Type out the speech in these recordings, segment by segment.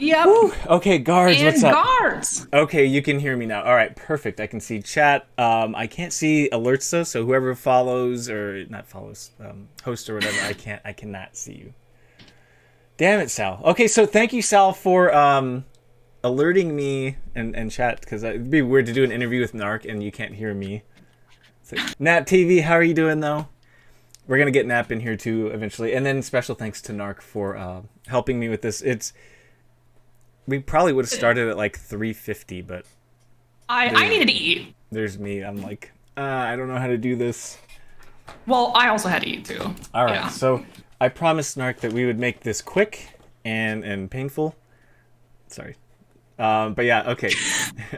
Yep. Woo. Okay, guards, what's And up? guards. Okay, you can hear me now. All right, perfect. I can see chat. I can't see alerts though, so whoever follows or not follows, host or whatever, I cannot see you. Damn it, Sal. Okay, so thank you, Sal, for alerting me and chat because it'd be weird to do an interview with Narc and you can't hear me. So, Nat TV, how are you doing though? We're gonna get Nap in here too eventually, and then special thanks to Narc for helping me with this. We probably would have started at like 3:50, but I needed to eat. there's me. I'm like, I don't know how to do this. Well, I also had to eat too. All right, Yeah. so I promised Narc that we would make this quick and painful. Sorry. But yeah, okay.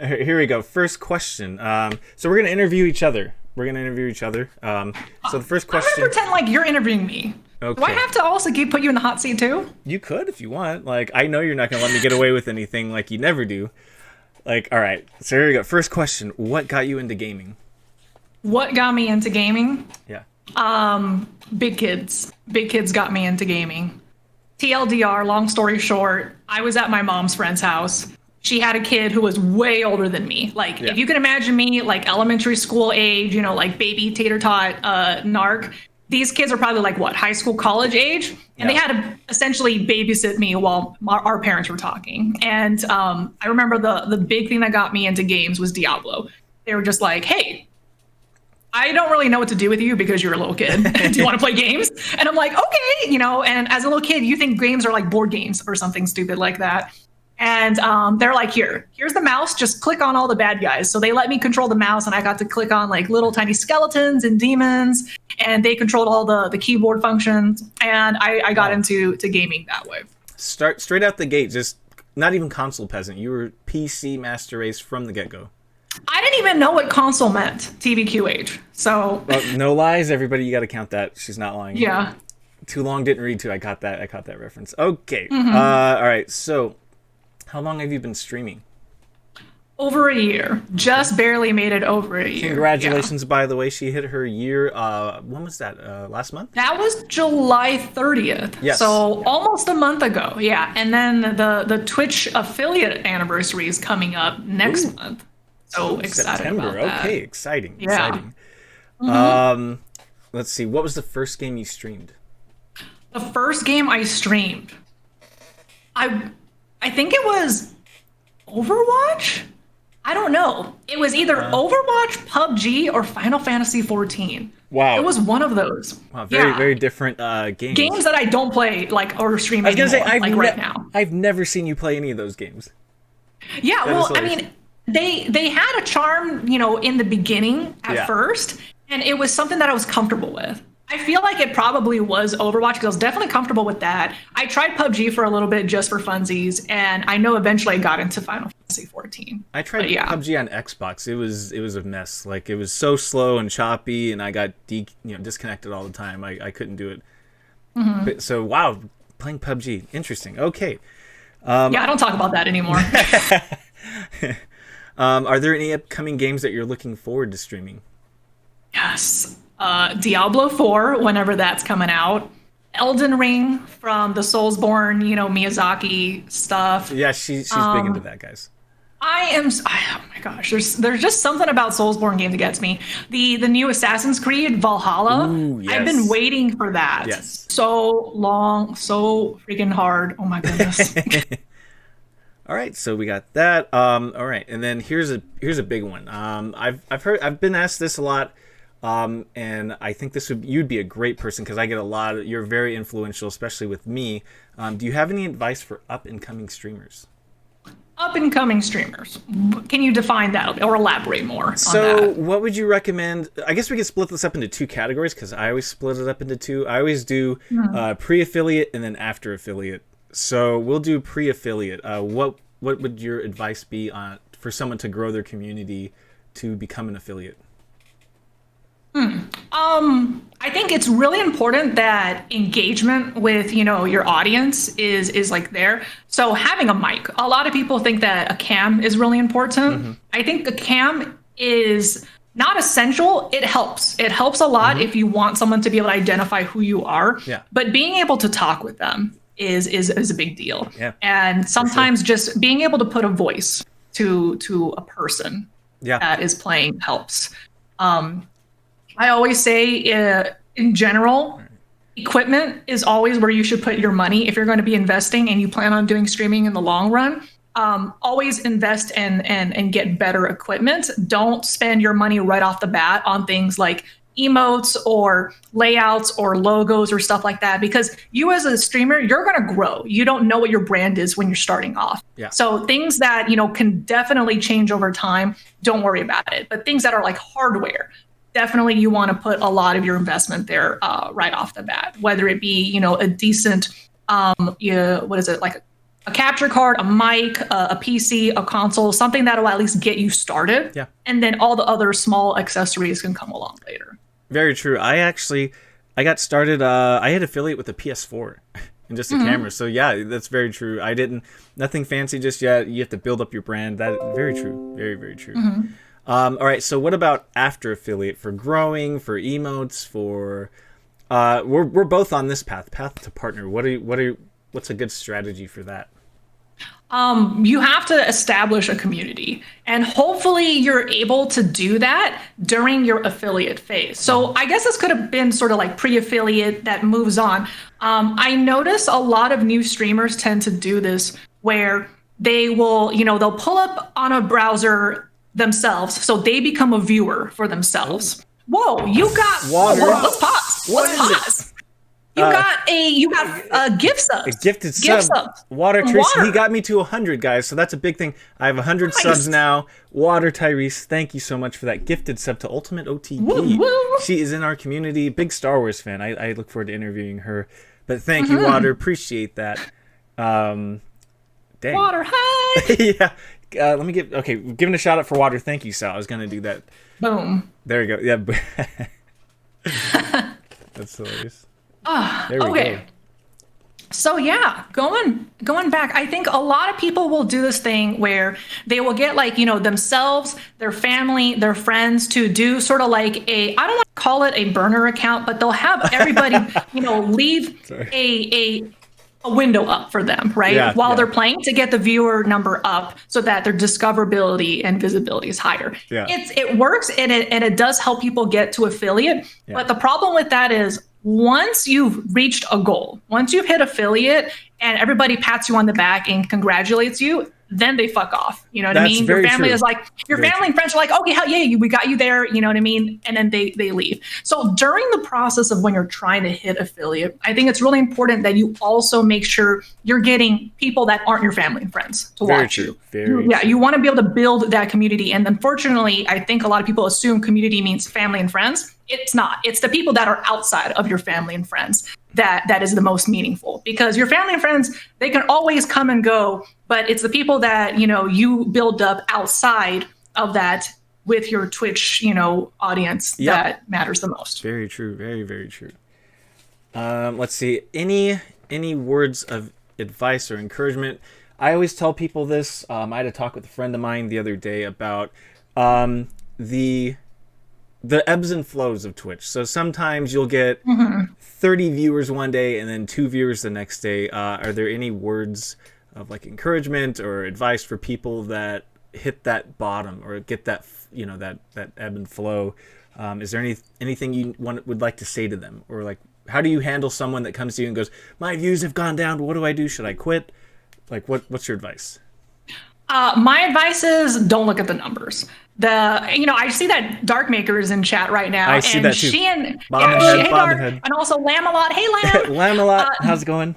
Here we go. First question. So we're gonna interview each other. So the first I'm question. gonna pretend like you're interviewing me. Okay. Do I have to also put you in the hot seat too? You could if you want. Like, I know you're not gonna let me get away with anything like you never do. Like, all right. So here we go. First question. What got you into gaming? What got me into gaming? Yeah. Big kids. Big kids got me into gaming. TLDR, long story short, I was at my mom's friend's house. She had a kid who was way older than me. Like, Yeah. if you can imagine me, like elementary school age, like baby tater tot, narc. These kids are probably like what, high school, college age, and they Yeah. had to essentially babysit me while our parents were talking. And I remember the big thing that got me into games was Diablo. They were just like, "Hey, I don't really know what to do with you because you're a little kid. Do you want to play games?" And I'm like, "Okay," And as a little kid, you think games are like board games or something stupid like that. And they're like, here's the mouse. Just click on all the bad guys. So they let me control the mouse, and I got to click on like little tiny skeletons and demons, and they controlled all the keyboard functions. And I got into gaming that way. Start straight out the gate. Just not even console peasant. You were PC master race from the get go. I didn't even know what console meant, TVQH. So Well, no lies, everybody. You got to count that. She's not lying. yeah. Too long didn't read too. I caught that reference. Okay. Mm-hmm. All right. So, how long have you been streaming? Over a year. Just barely made it over a year. Congratulations, by the way. She hit her year. When was that? Last month? That was July 30th. Yes. So almost a month ago. Yeah. And then the Twitch affiliate anniversary is coming up next month. So excited September. about that. Okay, exciting. Yeah. Exciting. Let's see. What was the first game you streamed? The first game I streamed, I think it was Overwatch? I don't know. It was either Overwatch, PUBG, or Final Fantasy 14. Wow. It was one of those. Wow, very Yeah. very different games. Games that I don't play or stream I was anymore, gonna say right now. I've never seen you play any of those games. Yeah, That is well, I hilarious. mean, they had a charm, in the beginning at Yeah. first, and it was something that I was comfortable with. I feel like it probably was Overwatch because I was definitely comfortable with that. I tried PUBG for a little bit just for funsies, and I know eventually I got into Final Fantasy 14. I tried But yeah. PUBG on Xbox. It was a mess. Like it was so slow and choppy, and I got disconnected all the time. I couldn't do it. Mm-hmm. But, so wow, playing PUBG, interesting. Okay. Yeah, I don't talk about that anymore. Are there any upcoming games that you're looking forward to streaming? Yes. Diablo 4, whenever that's coming out. Elden Ring from the Soulsborne, Miyazaki stuff. Yeah, she's big into that, guys. Oh my gosh, there's just something about Soulsborne game that gets me. The new Assassin's Creed Valhalla. Ooh, I've yes. been waiting for that. Yes. So long, so freaking hard. Oh my goodness. All right, so we got that. All right, and then here's a big one. I've been asked this a lot, and I think you'd be a great person because I get a lot. You're very influential, especially with me. Do you have any advice for up and coming streamers? Up and coming streamers. Can you define that or elaborate more on So, that? what would you recommend? I guess we could split this up into two categories because I always split it up into two. I always do pre-affiliate and then after affiliate. So we'll do pre-affiliate. What would your advice be for someone to grow their community to become an affiliate? I think it's really important that engagement with, your audience is like there. So having a mic, a lot of people think that a cam is really important. Mm-hmm. I think a cam is not essential. It helps. It helps a lot if you want someone to be able to identify who you are. Yeah. But being able to talk with them is a big deal. Yeah, And sometimes just being able to put a voice to a person that is playing helps. I always say, in general, equipment is always where you should put your money if you're going to be investing and you plan on doing streaming in the long run. Always invest and get better equipment. Don't spend your money right off the bat on things like emotes or layouts or logos or stuff like that, because you as a streamer, you're going to grow. You don't know what your brand is when you're starting off. Yeah. So things that, can definitely change over time, don't worry about it. But things that are like hardware, definitely you want to put a lot of your investment there right off the bat, whether it be, a decent, what is it, like a capture card, a mic, a PC, a console, something that will at least get you started. Yeah. And then all the other small accessories can come along later. Very true. I got started, I had affiliate with a PS4 and just a camera. So yeah, that's very true. Nothing fancy just yet. You have to build up your brand. That very true. Very, very true. All right. So what about after affiliate for growing, for emotes, for, we're both on this path to partner. What's a good strategy for that? You have to establish a community, and hopefully you're able to do that during your affiliate phase. So I guess this could have been sort of like pre-affiliate that moves on. I notice a lot of new streamers tend to do this where they will, they'll pull up on a browser themselves. So they become a viewer for themselves. Whoa, you got water. Whoa, let's pause. Let's pause. You got a gift sub. A gifted sub. Water Tyrese, he got me to 100, guys. So that's a big thing. I have 100 subs now. Water Tyrese, thank you so much for that gifted sub to Ultimate OTP. Woo, woo. She is in our community. Big Star Wars fan. I look forward to interviewing her. But thank you, Water. Appreciate that. Dang. Water, hi. Yeah. Let me giving a shout out for Water. Thank you, Sal. I was going to do that. Boom. There we go. Yeah. That's hilarious. Okay. Go. So yeah, going back, I think a lot of people will do this thing where they will get like, themselves, their family, their friends to do sort of like I don't want to call it a burner account, but they'll have everybody, leave a window up for them, right? While they're playing to get the viewer number up so that their discoverability and visibility is higher. Yeah. It works and it does help people get to affiliate. Yeah. But the problem with that is once you've reached a goal, once you've hit affiliate and everybody pats you on the back and congratulates you, then they fuck off. You know what I mean? Your family is like, family and friends are like, okay, hell yeah, we got you there. You know what I mean? And then they leave. So during the process of when you're trying to hit affiliate, I think it's really important that you also make sure you're getting people that aren't your family and friends to watch you. You want to be able to build that community. And unfortunately, I think a lot of people assume community means family and friends. It's not. It's the people that are outside of your family and friends that is the most meaningful, because your family and friends, they can always come and go, but it's the people that, you build up outside of that with your Twitch, audience that matters the most. Very true. Very, very true. Let's see. Any words of advice or encouragement? I always tell people this. I had a talk with a friend of mine the other day about the ebbs and flows of Twitch. So sometimes you'll get 30 viewers one day and then 2 viewers the next day. Are there any words of like encouragement or advice for people that hit that bottom or get that, that ebb and flow? Is there anything you would like to say to them? Or like, how do you handle someone that comes to you and goes, my views have gone down. What do I do? Should I quit? Like, what's your advice? My advice is don't look at the numbers. I see that Darkmaker is in chat right now. I see that too. And also Lamalot. Hey, Lam. Lamalot, how's it going?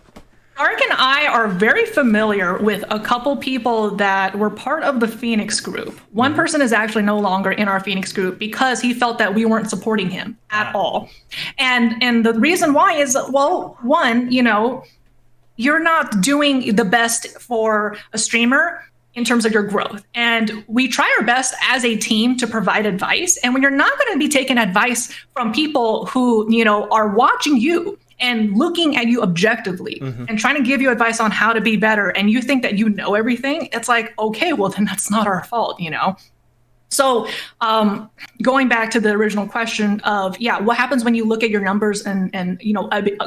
Dark and I are very familiar with a couple people that were part of the Phoenix group. One person is actually no longer in our Phoenix group because he felt that we weren't supporting him at all. And the reason why is, well, one, you're not doing the best for a streamer in terms of your growth. And we try our best as a team to provide advice. And when you're not going to be taking advice from people who, are watching you and looking at you objectively and trying to give you advice on how to be better, and you think that you know everything, it's like, okay, well, then that's not our fault, So going back to the original question of, what happens when you look at your numbers and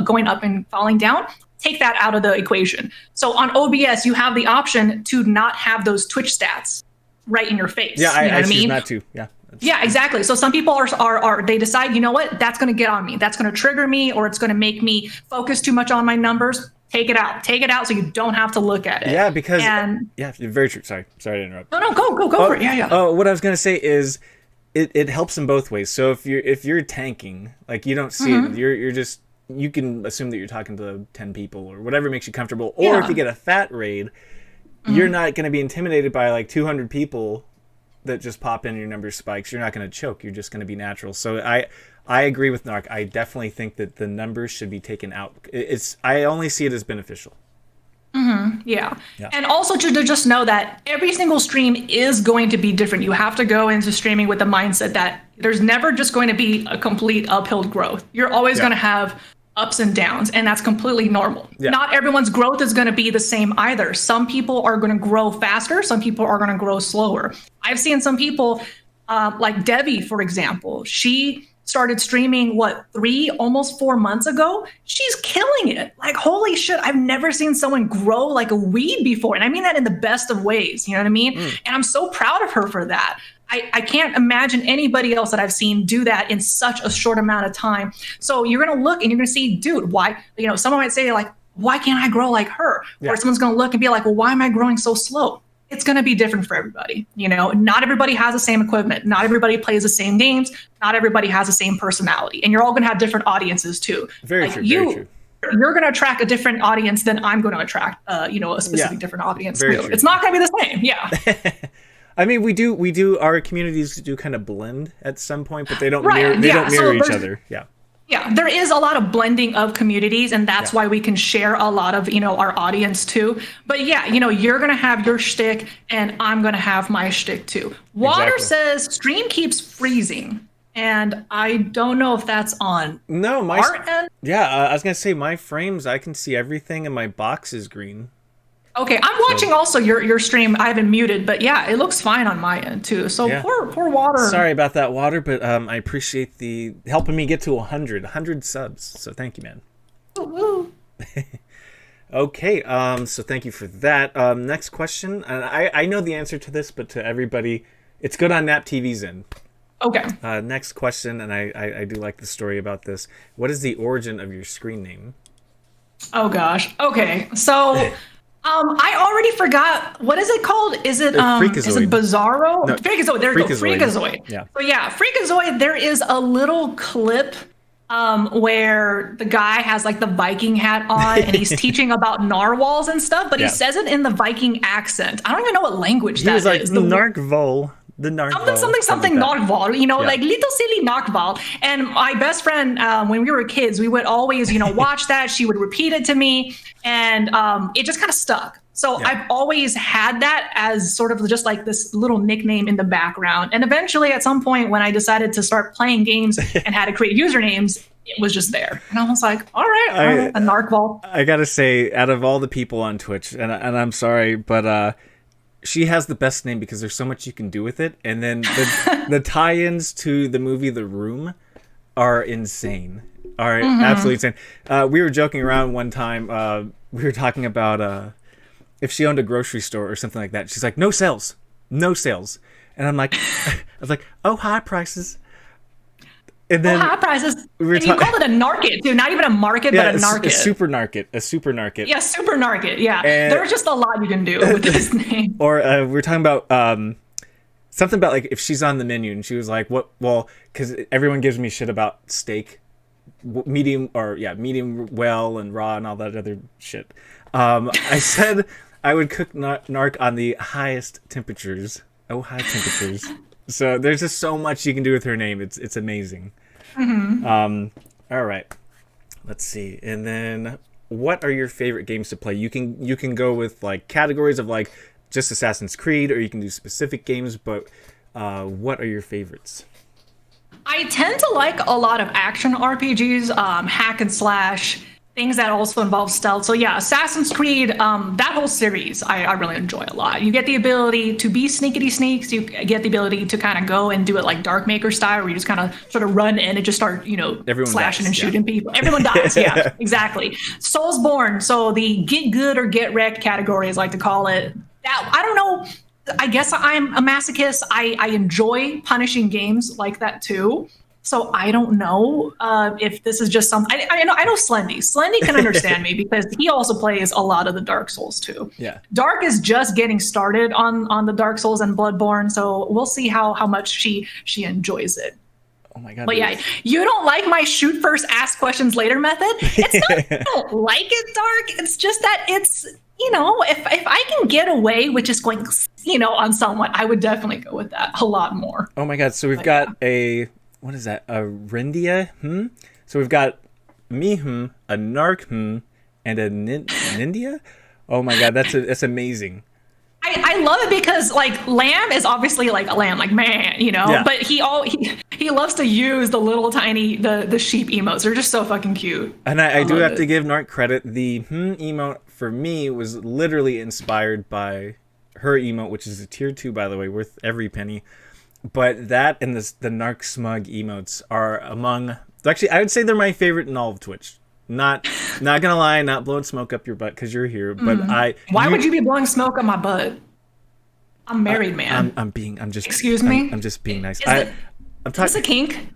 going up and falling down? take that out of the equation. So on OBS, you have the option to not have those Twitch stats right in your face. Yeah, you know I what I choose mean? not to. Yeah. Yeah, exactly. So some people are they decide, you know what, that's going to get on me. That's going to trigger me, or it's going to make me focus too much on my numbers. Take it out. Take it out so you don't have to look at it. Yeah, because yeah, very true. Sorry to interrupt. No, go for it. Yeah. Oh, what I was gonna say is, it helps in both ways. So if you're tanking, like you don't see it, you're just, you can assume that you're talking to 10 people or whatever makes you comfortable. Or if you get a fat raid, you're not going to be intimidated by like 200 people that just pop in, your number spikes. You're not going to choke. You're just going to be natural. So I agree with Nark. I definitely think that the numbers should be taken out. I only see it as beneficial. Yeah. And also to just know that every single stream is going to be different. You have to go into streaming with the mindset that there's never just going to be a complete uphill growth. You're always going to have ups and downs, and that's completely normal. Not everyone's growth is going to be the same either. Some people are going to grow faster. Some people are going to grow slower. I've seen some people like Debbie, for example. She started streaming, 3, almost 4 months ago. She's killing it. Like, holy shit, I've never seen someone grow like a weed before. And I mean that in the best of ways, you know what I mean? And I'm so proud of her for that. I can't imagine anybody else that I've seen do that in such a short amount of time. So you're going to look and you're going to see, dude, why, someone might say like, why can't I grow like her? Or someone's going to look and be like, well, why am I growing so slow? It's going to be different for everybody. Not everybody has the same equipment. Not everybody plays the same games. Not everybody has the same personality. And you're all going to have different audiences too. Very true. Very true. You're going to attract a different audience than I'm going to attract, a specific different audience too. True. It's not going to be the same. Yeah. I mean, we do. Our communities do kind of blend at some point, but they don't mirror each other. Yeah. Yeah, there is a lot of blending of communities, and that's why we can share a lot of, our audience too. But yeah, you're going to have your shtick and I'm going to have my shtick too. Water says stream keeps freezing. And I don't know if that's on our end. Yeah, I was going to say my frames, I can see everything and my box is green. Okay, I'm watching also your stream. I haven't muted, but yeah, it looks fine on my end too. So poor Water. Sorry about that, Water, but I appreciate the helping me get to 100 subs. So thank you, man. Woo-woo. Okay, so thank you for that. Next question, and I know the answer to this, but to everybody, it's good on Nap TV's end. Okay. Next question, and I do like the story about this. What is the origin of your screen name? Oh gosh. Okay, so. I already forgot. What is it called? Is it Bizarro? No, Freakazoid. There we go. Freakazoid. Yeah. So yeah, Freakazoid. There is a little clip where the guy has like the Viking hat on and he's teaching about narwhals and stuff, but he says it in the Viking accent. I don't even know what language that is. He was like Narkval. The Narkval. Something Narkval, like little silly Narkval. And my best friend, when we were kids, we would always, watch that. She would repeat it to me, and it just kind of stuck. So I've always had that as sort of just like this little nickname in the background. And eventually, at some point, when I decided to start playing games and had to create usernames, it was just there. And I was like, all right, a Narkval. I gotta say, out of all the people on Twitch, and I'm sorry, but she has the best name because there's so much you can do with it. And then the tie-ins to the movie The Room are insane. Absolutely insane. We were joking around one time. We were talking about if she owned a grocery store or something like that. She's like, no sales. And I'm like, I was like, oh, high prices. And then high prices. And you called it a narket too, not even a market, but a narket. A super narket. Yeah, super narket. Yeah, there's just a lot you can do with this name. Or we were talking about something about like if she's on the menu and she was like, "What?" Well, because everyone gives me shit about steak, medium well and raw and all that other shit. I said I would cook narc on the highest temperatures. Oh, high temperatures. So there's just so much you can do with her name. It's amazing. All right, let's see. And then, what are your favorite games to play? You can go with like categories of like just Assassin's Creed, or you can do specific games. But what are your favorites? I tend to like a lot of action RPGs, hack and slash, things that also involve stealth. So yeah, Assassin's Creed, that whole series, I really enjoy a lot. You get the ability to be sneakity sneaks. You get the ability to kind of go and do it like Darkmaker style, where you just kind of sort of run in and just start, Everyone slashing dies, and shooting people. Everyone dies. Yeah, exactly. Soulsborne. So the get good or get wrecked category, as I like to call it. That I don't know. I guess I'm a masochist. I enjoy punishing games like that too. So I don't know if this is just something. I know Slendy. Slendy can understand me because he also plays a lot of the Dark Souls too. Yeah. Dark is just getting started on the Dark Souls and Bloodborne, so we'll see how much she enjoys it. Oh my god. But yeah, you don't like my shoot first, ask questions later method. It's not that I don't like it, Dark. It's just that it's if I can get away with just going on someone, I would definitely go with that a lot more. Oh my god. So we've got a. What is that? A Rindia? So we've got me, a Nark, and a Nindia? Oh my god, that's amazing. I love it because like Lamb is obviously like a lamb, like man, Yeah. but he loves to use the little tiny the sheep emotes. They're just so fucking cute. And I do have to give Nark credit. The emote for me was literally inspired by her emote, which is a tier 2, by the way, worth every penny. But that and the Narc Smug emotes are among... Actually, I would say they're my favorite in all of Twitch. Not gonna lie, not blowing smoke up your butt because you're here, but Why would you be blowing smoke up my butt? I'm married, man. I'm just... Excuse me? I'm just being nice. I'm talking... Is this a kink?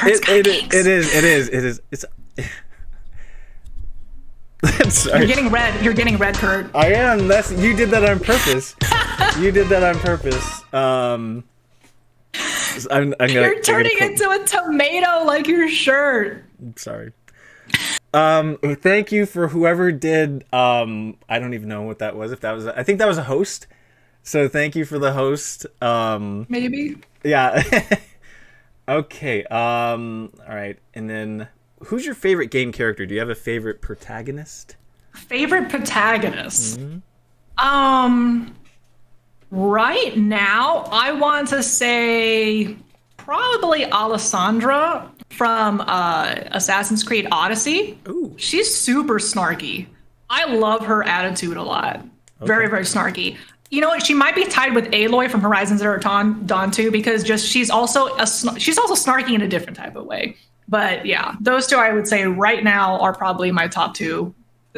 It is. It's... Sorry. You're getting red, Kurt. I am. You did that on purpose. You did that on purpose. You're turning into a tomato like your shirt. I'm sorry. Thank you for whoever did. I don't even know what that was. If that was, I think that was a host. So thank you for the host. Maybe. Yeah. Okay. All right. And then, who's your favorite game character? Do you have a favorite protagonist? Favorite protagonist. Right now, I want to say probably Alessandra from Assassin's Creed Odyssey. Ooh. She's super snarky. I love her attitude a lot. Okay. Very, very snarky. You know what? She might be tied with Aloy from Horizon Zero Dawn too, because she's also snarky in a different type of way. But yeah, those two I would say right now are probably my top two.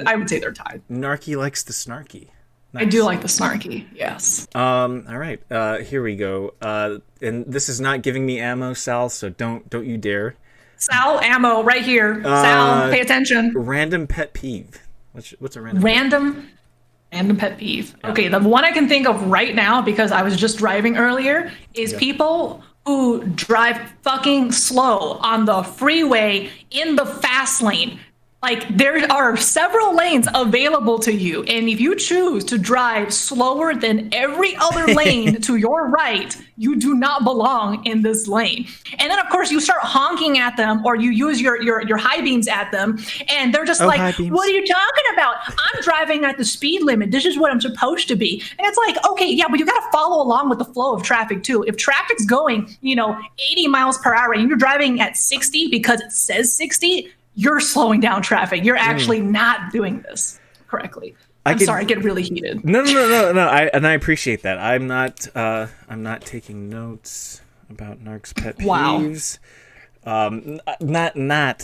I would say they're tied. Narky likes the snarky. Nice. I do like the snarky, yes. All right, here we go. And this is not giving me ammo, Sal, so don't you dare. Sal, ammo, right here. Sal, pay attention. Random pet peeve. What's a random pet peeve? Yeah. Okay, the one I can think of right now, because I was just driving earlier, is people who drive fucking slow on the freeway in the fast lane. Like, there are several lanes available to you, and if you choose to drive slower than every other lane to your right, you do not belong in this lane. And then, of course, you start honking at them, or you use your high beams at them, and they're just like, what are you talking about? I'm driving at the speed limit. This is what I'm supposed to be. And it's like, okay, yeah, but you got to follow along with the flow of traffic, too. If traffic's going, 80 miles per hour, and you're driving at 60 because it says 60, you're slowing down traffic. You're actually not doing this correctly. Sorry, I get really heated. No. I appreciate that. I'm not taking notes about Narc's pet peeves. Wow. Not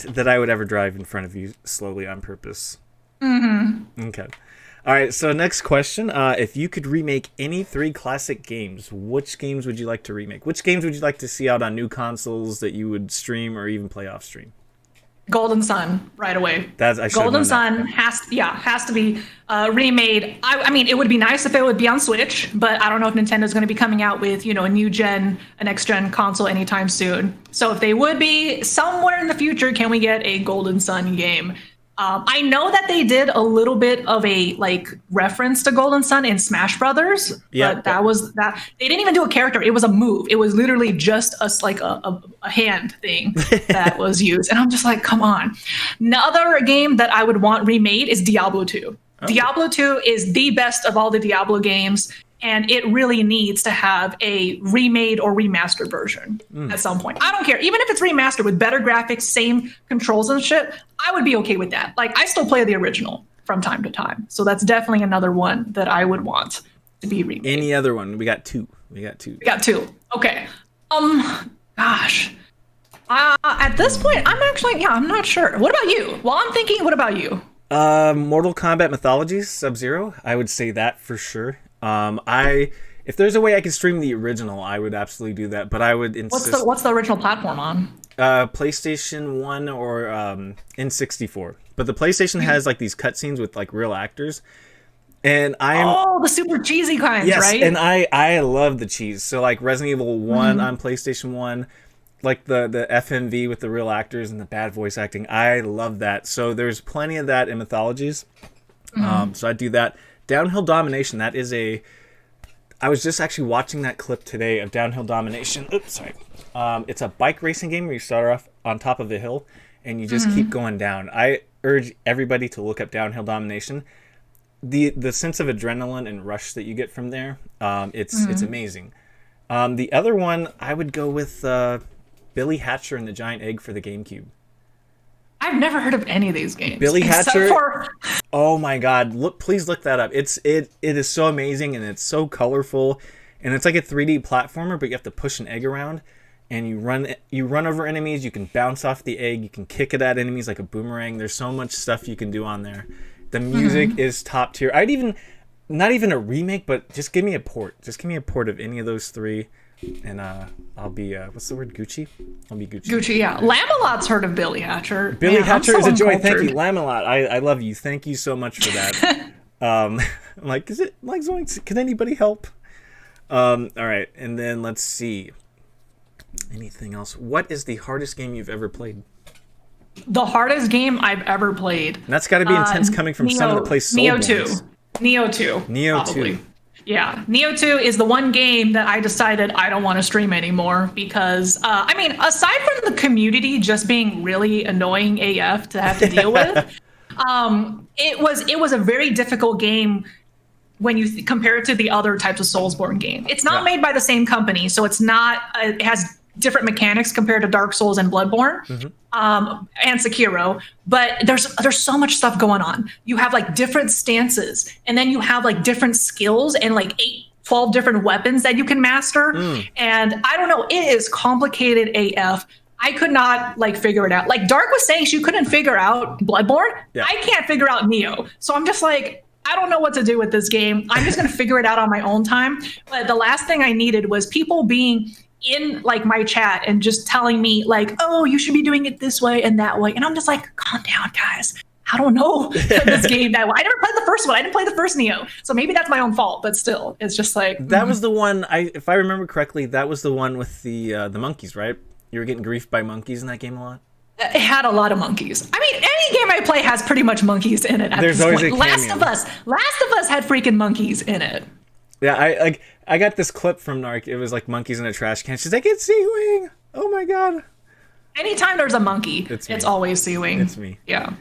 that I would ever drive in front of you slowly on purpose. Mm-hmm. Okay. All right. So next question: if you could remake any 3 classic games, which games would you like to remake? Which games would you like to see out on new consoles that you would stream or even play off stream? Golden Sun right away. Golden Sun has to be remade. I mean, it would be nice if it would be on Switch, but I don't know if Nintendo's going to be coming out with a a next gen console anytime soon. So if they would be somewhere in the future, can we get a Golden Sun game? I know that they did a little bit of a reference to Golden Sun in Smash Brothers, but that was that. They didn't even do a character; it was a move. It was literally just a hand thing that was used, and I'm just like, come on. Another game that I would want remade is Diablo 2. Oh. Diablo 2 is the best of all the Diablo games. and it really needs to have a remade or remastered version at some point. I don't care. Even if it's remastered with better graphics, same controls and shit, I would be okay with that. Like, I still play the original from time to time. So that's definitely another one that I would want to be remade. Any other one? We got two. We got two. Okay. Gosh. At this point, I'm not sure. What about you? Well, I'm thinking, what about you? Mortal Kombat Mythologies, Sub-Zero. I would say that for sure. If there's a way I could stream the original, I would absolutely do that. But I would insist. What's the original platform on? PlayStation 1 or N64. But the PlayStation has like these cutscenes with like real actors. And the super cheesy kinds, yes, right? And I love the cheese. So like Resident Evil 1 on PlayStation 1, like the FMV with the real actors and the bad voice acting. I love that. So there's plenty of that in Mythologies. So I do that. Downhill Domination, that is I was just actually watching that clip today of Downhill Domination. Oops, sorry. It's a bike racing game where you start off on top of a hill and you just keep going down. I urge everybody to look up Downhill Domination. The sense of adrenaline and rush that you get from there, it's amazing. The other one, I would go with Billy Hatcher and the Giant Egg for the GameCube. I've never heard of any of these games. Billy Hatcher. Oh my God! Please look that up. It is so amazing and it's so colorful, and it's like a 3D platformer, but you have to push an egg around, and you run over enemies. You can bounce off the egg. You can kick it at enemies like a boomerang. There's so much stuff you can do on there. The music is top tier. Not even a remake, but just give me a port. Just give me a port of any of those three, and I'll be what's the word? Gucci. I'll be Gucci. Gucci, yeah. Lamalot's heard of Billy Hatcher. Billy Hatcher is a joy. Thank you, Lamalot. I love you. Thank you so much for that. I'm like, is it like Zoinks? Can anybody help? All right, and then let's see. Anything else? What is the hardest game you've ever played? The hardest game I've ever played. And that's got to be intense coming from someone that plays Soulborns. Neo 2. Neo probably. 2. Yeah. Neo 2 is the one game that I decided I don't want to stream anymore because, aside from the community just being really annoying AF to have to deal with, it was a very difficult game when you compare it to the other types of Soulsborne game. It's not made by the same company, so it's not, it has different mechanics compared to Dark Souls and Bloodborne and Sekiro, but there's so much stuff going on. You have like different stances, and then you have like different skills and like 12 different weapons that you can master. And I don't know, it is complicated AF. I could not like figure it out. Like Dark was saying she couldn't figure out Bloodborne. Yeah. I can't figure out Neo. So I'm just like, I don't know what to do with this game. I'm just going to figure it out on my own time. But the last thing I needed was people being in like my chat and just telling me like, oh, you should be doing it this way and that way. And I'm just like, calm down, guys. I don't know this game that way. I never played the first one. I didn't play the first Neo. So maybe that's my own fault, but still, it's just like. That was the one, if I remember correctly, that was the one with the monkeys, right? You were getting griefed by monkeys in that game a lot? It had a lot of monkeys. I mean, any game I play has pretty much monkeys in it at There's this always point. a cameo. Last of Us had freaking monkeys in it. Yeah, I got this clip from Narc. It was like monkeys in a trash can. She's like, it's Sea-Wing. Oh my God. Anytime there's a monkey, it's always Sea-Wing. It's me. Yeah.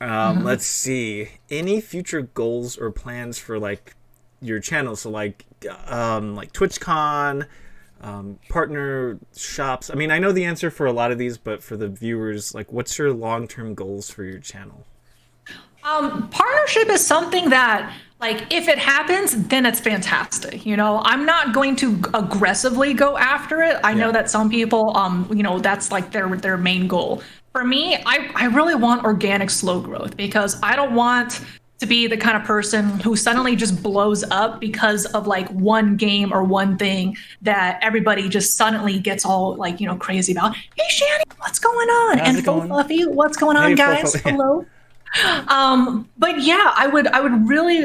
Let's see. Any future goals or plans for like your channel? So like TwitchCon, partner shops. I mean, I know the answer for a lot of these, but for the viewers, like, what's your long-term goals for your channel? Partnership is something that, like, if it happens, then it's fantastic. You know, I'm not going to aggressively go after it. I know that some people, that's like their main goal. For me, I really want organic slow growth because I don't want to be the kind of person who suddenly just blows up because of like one game or one thing that everybody just suddenly gets all like, crazy about. Hey, Shanny, what's going on? How's and Fo Fluffy, what's going on, guys? Hello. But yeah, I would really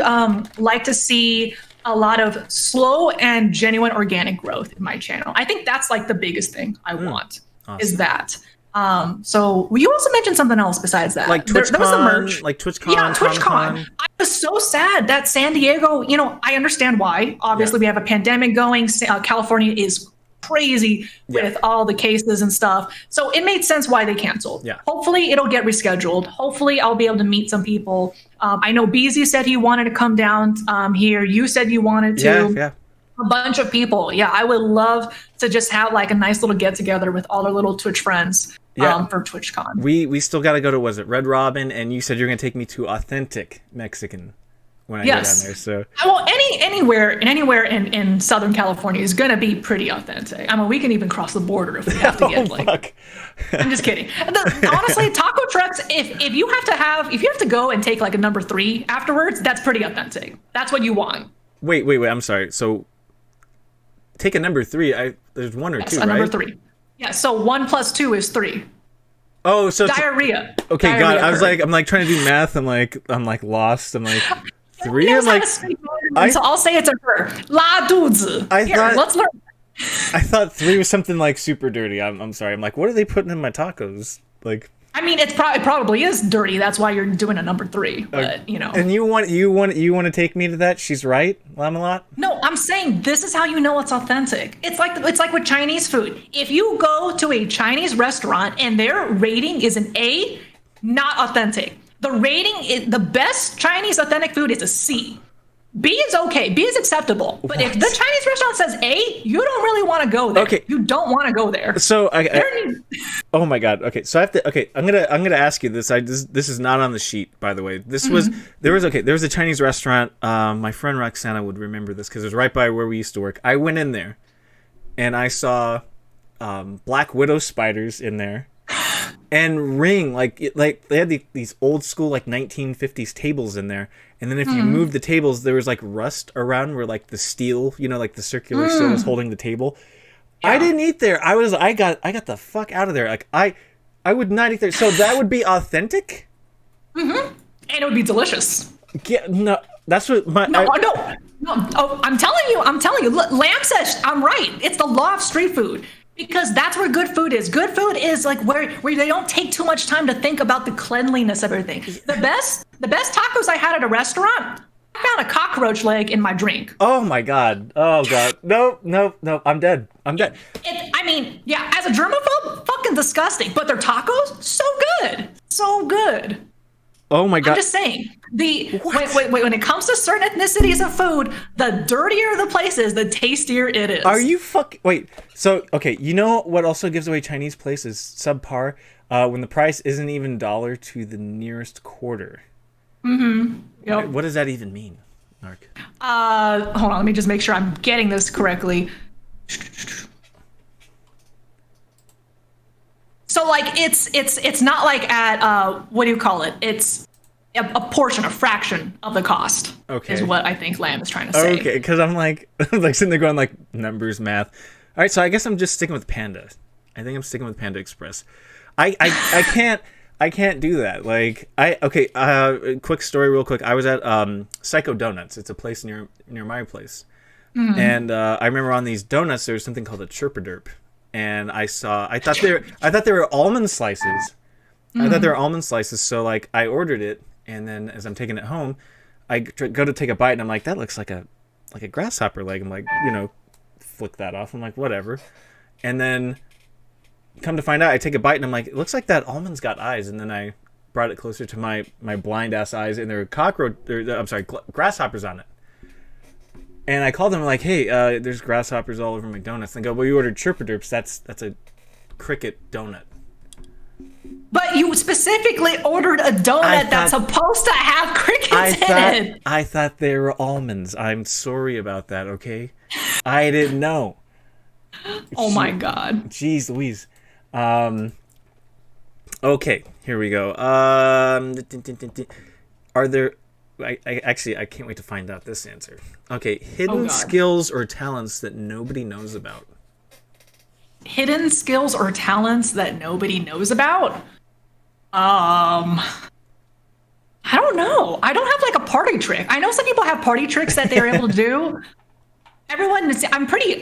like to see a lot of slow and genuine organic growth in my channel. I think that's like the biggest thing I want is that. So you also mentioned something else besides that. Like TwitchCon, there was the merch. like TwitchCon. Yeah, TwitchCon. I was so sad that San Diego, I understand why. Obviously, we have a pandemic going. California is crazy with all the cases and stuff. So it made sense why they canceled. Yeah. Hopefully it'll get rescheduled. Hopefully I'll be able to meet some people. I know Beezy said he wanted to come down here. You said you wanted to. Yeah. A bunch of people. Yeah, I would love to just have like a nice little get together with all our little Twitch friends for TwitchCon. We still got to go to, was it Red Robin? And you said you're going to take me to Authentic Mexican when I go down there. So well, anywhere in Southern California is going to be pretty authentic. I mean, we can even cross the border if we have to get like. I'm just kidding. Honestly, taco trucks. If you have to go and take like a number 3 afterwards, that's pretty authentic. That's what you want. Wait. I'm sorry. So. Take a number 3. There's 1 or 2, right? Number 3. Yeah. So 1 + 2 is 3. Oh, so diarrhea. Okay, diarrhea God. I'm like trying to do math. I'm like lost. I'm like 3. I'm like. So I'll say it's a her. La dudes. Let's learn. I thought 3 was something like super dirty. I'm sorry. I'm like, what are they putting in my tacos? Like. I mean, it probably is dirty. That's why you're doing a number 3. But you know. And you want to take me to that? She's right, Lamalot? No, I'm saying this is how you know it's authentic. It's like with Chinese food. If you go to a Chinese restaurant and their rating is an A, not authentic. The rating is the best Chinese authentic food is a C. B is okay. B is acceptable. But if the Chinese restaurant says A, you don't really want to go there. Okay. You don't want to go there. So oh my God. Okay. So I have to. Okay. I'm gonna ask you this. This is not on the sheet, by the way. There was a Chinese restaurant. My friend Roxana would remember this because it was right by where we used to work. I went in there, and I saw black widow spiders in there. And ring like they had these old school like 1950s tables in there, and then if you move the tables, there was like rust around where like the steel, like the circular steel was holding the table. Yeah. I didn't eat there. I got the fuck out of there. Like I would not eat there. So that would be authentic. And it would be delicious. Yeah, no, that's what my no. Oh, I'm telling you. Look, Lamb says I'm right. It's the law of street food. Because that's where good food is. Good food is like where they don't take too much time to think about the cleanliness of everything. The best tacos I had at a restaurant, I found a cockroach leg in my drink. Oh my God. Oh God. No. I'm dead. I mean, yeah, as a germaphobe, fucking disgusting. But their tacos, so good. So good. Oh my God. I'm just saying. Wait, when it comes to certain ethnicities of food, the dirtier the place is, the tastier it is. Are you wait, so okay, you know what also gives away Chinese places subpar? When the price isn't even dollar to the nearest quarter. Yep. What does that even mean, Nark? Hold on, let me just make sure I'm getting this correctly. So like it's not like at what do you call it? It's a portion, a fraction of the cost. Okay, is what I think Lamb is trying to say. Okay, because I'm like sitting there going like numbers, math. All right, so I guess I'm just sticking with Panda. I think I'm sticking with Panda Express. I can't do that. Like quick story, real quick. I was at Psycho Donuts. It's a place near my place, and I remember on these donuts there was something called a chirpaderp. And I thought they were almond slices. I thought they were almond slices. So like I ordered it, and then as I'm taking it home, I go to take a bite, and I'm like, that looks like a grasshopper leg. I'm like, flick that off. I'm like, whatever. And then come to find out, I take a bite, and I'm like, it looks like that almond's got eyes. And then I brought it closer to my blind ass eyes, and there were grasshoppers on it. And I called them like, hey, there's grasshoppers all over McDonald's. And they go, well, you ordered chirpaderps. That's a cricket donut. But you specifically ordered a donut that's supposed to have crickets in it. I thought they were almonds. I'm sorry about that, okay? I didn't know. Oh my God. Jeez Louise. Okay, here we go. Are there... I can't wait to find out this answer. Okay, hidden skills or talents that nobody knows about. Hidden skills or talents that nobody knows about? I don't know. I don't have like a party trick. I know some people have party tricks that they're able to do. I'm a pretty,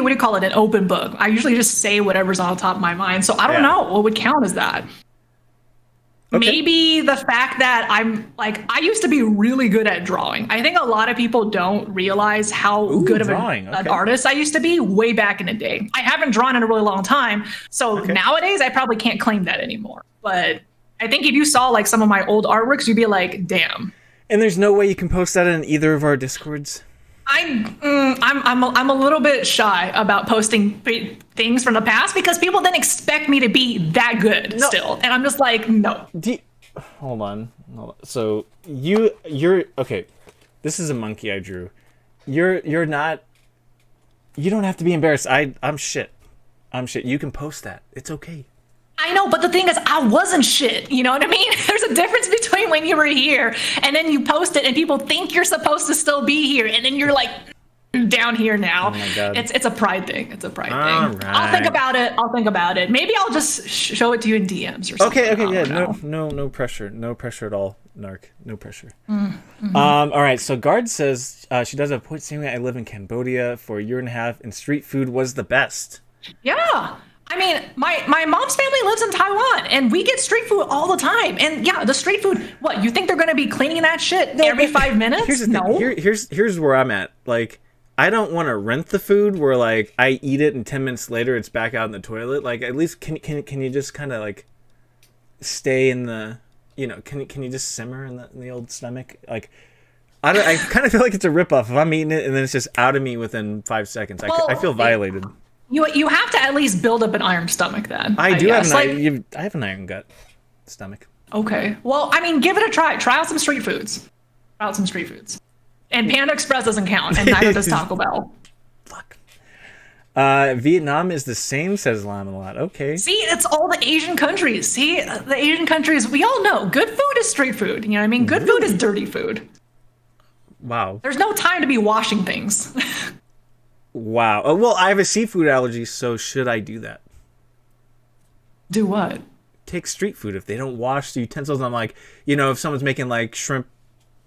what do you call it? An open book. I usually just say whatever's on top of my mind. So I don't know what would count as that. Maybe the fact that I used to be really good at drawing. I think a lot of people don't realize how good of an artist I used to be way back in the day. I haven't drawn in a really long time. So nowadays I probably can't claim that anymore. But I think if you saw like some of my old artworks, you'd be like, damn. And there's no way you can post that in either of our Discords? I'm a little bit shy about posting things from the past because people then expect me to be that good still, and I'm just like, no. Hold on. So you're okay. This is a monkey I drew. You're not. You don't have to be embarrassed. I'm shit. You can post that. It's okay. I know, but the thing is, I wasn't shit. You know what I mean? There's a difference between when you were here and then you post it and people think you're supposed to still be here, and then you're like down here now. Oh my God. It's a pride thing. It's a pride thing. Right. I'll think about it. Maybe I'll just show it to you in DMs or something. Okay, yeah. No pressure. No pressure at all, Nark. No pressure. All right, so Guard says she does have a point saying I live in Cambodia for a year and a half and street food was the best. Yeah. I mean, my mom's family lives in Taiwan, and we get street food all the time. And yeah, the street food. What, you think they're going to be cleaning that shit every 5 minutes? Here's the thing. Here's where I'm at. Like, I don't want to rent the food where like I eat it and 10 minutes later it's back out in the toilet. Like, at least can you just kind of like stay in the, can you just simmer in the old stomach? Like, I kind of feel like it's a ripoff if I'm eating it and then it's just out of me within 5 seconds. I feel violated. You have to at least build up an iron stomach then. I have an iron gut stomach. Okay. Well, I mean, give it a try. Try out some street foods. And Panda Express doesn't count, and neither does Taco Bell. Fuck. Vietnam is the same, says Llama a lot. Okay. See, it's all the Asian countries. See, the Asian countries, we all know good food is street food. You know what I mean? Good food is dirty food. Wow. There's no time to be washing things. Wow. Oh, well, I have a seafood allergy, so should I do that? Do what? Take street food. If they don't wash the utensils, I'm like, if someone's making like shrimp,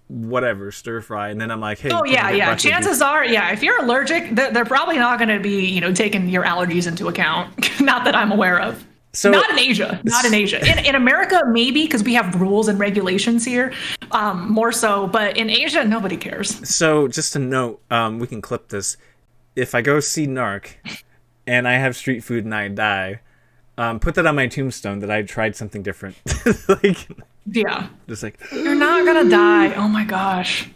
whatever, stir fry, and then I'm like, hey. Oh, yeah. Chances are, if you're allergic, they're probably not going to be, taking your allergies into account. Not that I'm aware of. So, not in Asia. In America, maybe, because we have rules and regulations here, more so. But in Asia, nobody cares. So just to note, we can clip this. If I go see Narc and I have street food and I die, put that on my tombstone that I tried something different. Yeah. Just like, you're not going to die. Oh my gosh.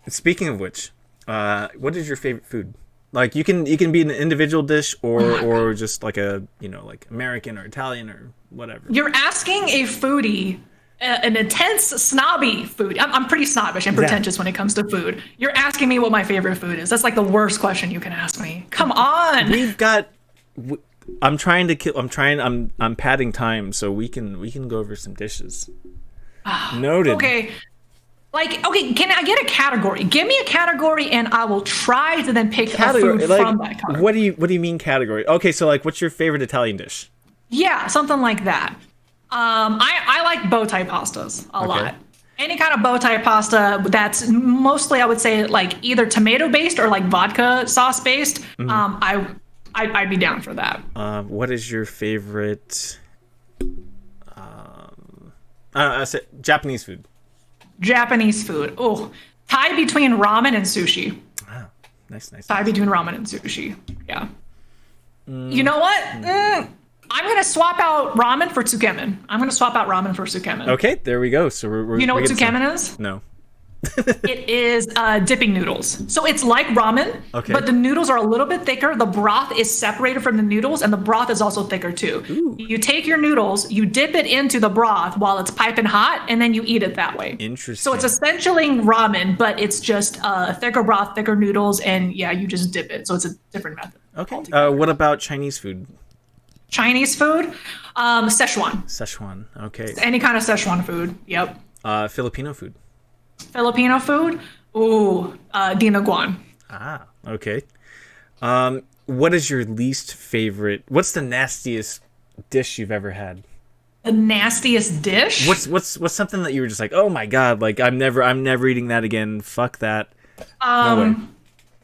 Speaking of which, what is your favorite food? Like, you can be an individual dish or just like a, like American or Italian or whatever. You're asking a foodie an intense snobby food. I'm pretty snobbish and pretentious when it comes to food. You're asking me what my favorite food is. That's like the worst question you can ask me. Come on. I'm padding time so we can go over some dishes. Noted. Okay. Can I get a category? Give me a category and I will try to then pick a food from that category. What do you mean category? Okay, so like what's your favorite Italian dish? Yeah, something like that. I like bow tie pastas a lot. Any kind of bow tie pasta that's mostly, I would say, like either tomato based or like vodka sauce based. Mm-hmm. I'd be down for that. What is your favorite? I said Japanese food. Japanese food. Oh, tie between ramen and sushi. Ah, nice. Tie between ramen and sushi. Yeah. You know what? I'm going to swap out ramen for tsukemen. Okay, there we go. So we're you know what tsukemen is? No. It is dipping noodles. So it's like ramen, but the noodles are a little bit thicker. The broth is separated from the noodles, and the broth is also thicker too. Ooh. You take your noodles, you dip it into the broth while it's piping hot, and then you eat it that way. Interesting. So it's essentially ramen, but it's just thicker broth, thicker noodles, and you just dip it. So it's a different method. Okay. What about Chinese food? Szechuan. Szechuan. Okay. Any kind of Szechuan food. Yep. Filipino food. Ooh, dinaguan. Ah, okay. What is your least favorite? What's the nastiest dish you've ever had? The nastiest dish? What's something that you were just like, oh my god, like I'm never eating that again. Fuck that. No way.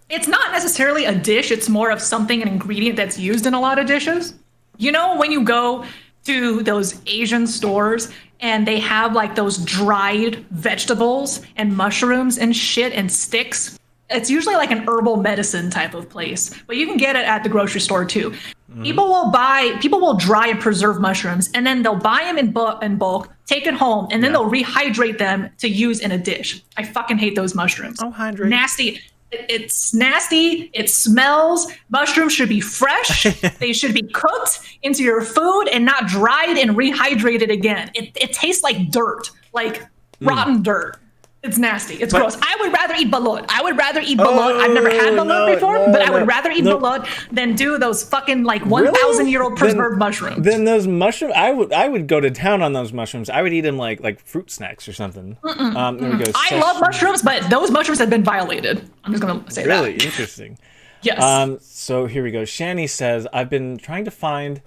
It's not necessarily a dish. It's more of an ingredient that's used in a lot of dishes. When you go to those Asian stores and they have like those dried vegetables and mushrooms and shit and sticks. It's usually like an herbal medicine type of place, but you can get it at the grocery store too. People will dry and preserve mushrooms, and then they'll buy them in bulk, take it home, and then they'll rehydrate them to use in a dish. I fucking hate those mushrooms. Oh, hydrate. Nasty. It's nasty. It smells. Mushrooms should be fresh. They should be cooked into your food and not dried and rehydrated again. It tastes like dirt, like rotten dirt. It's nasty. It's gross. I would rather eat balut. I've never had balut before, but I would rather eat balut than do those fucking like 1,000-year-old preserved mushrooms. Then those mushrooms, I would go to town on those mushrooms. I would eat them like fruit snacks or something. There we go. I love mushrooms, but those mushrooms have been violated. I'm just gonna say that. Really interesting. Yes. So here we go. Shani says, I've been trying to find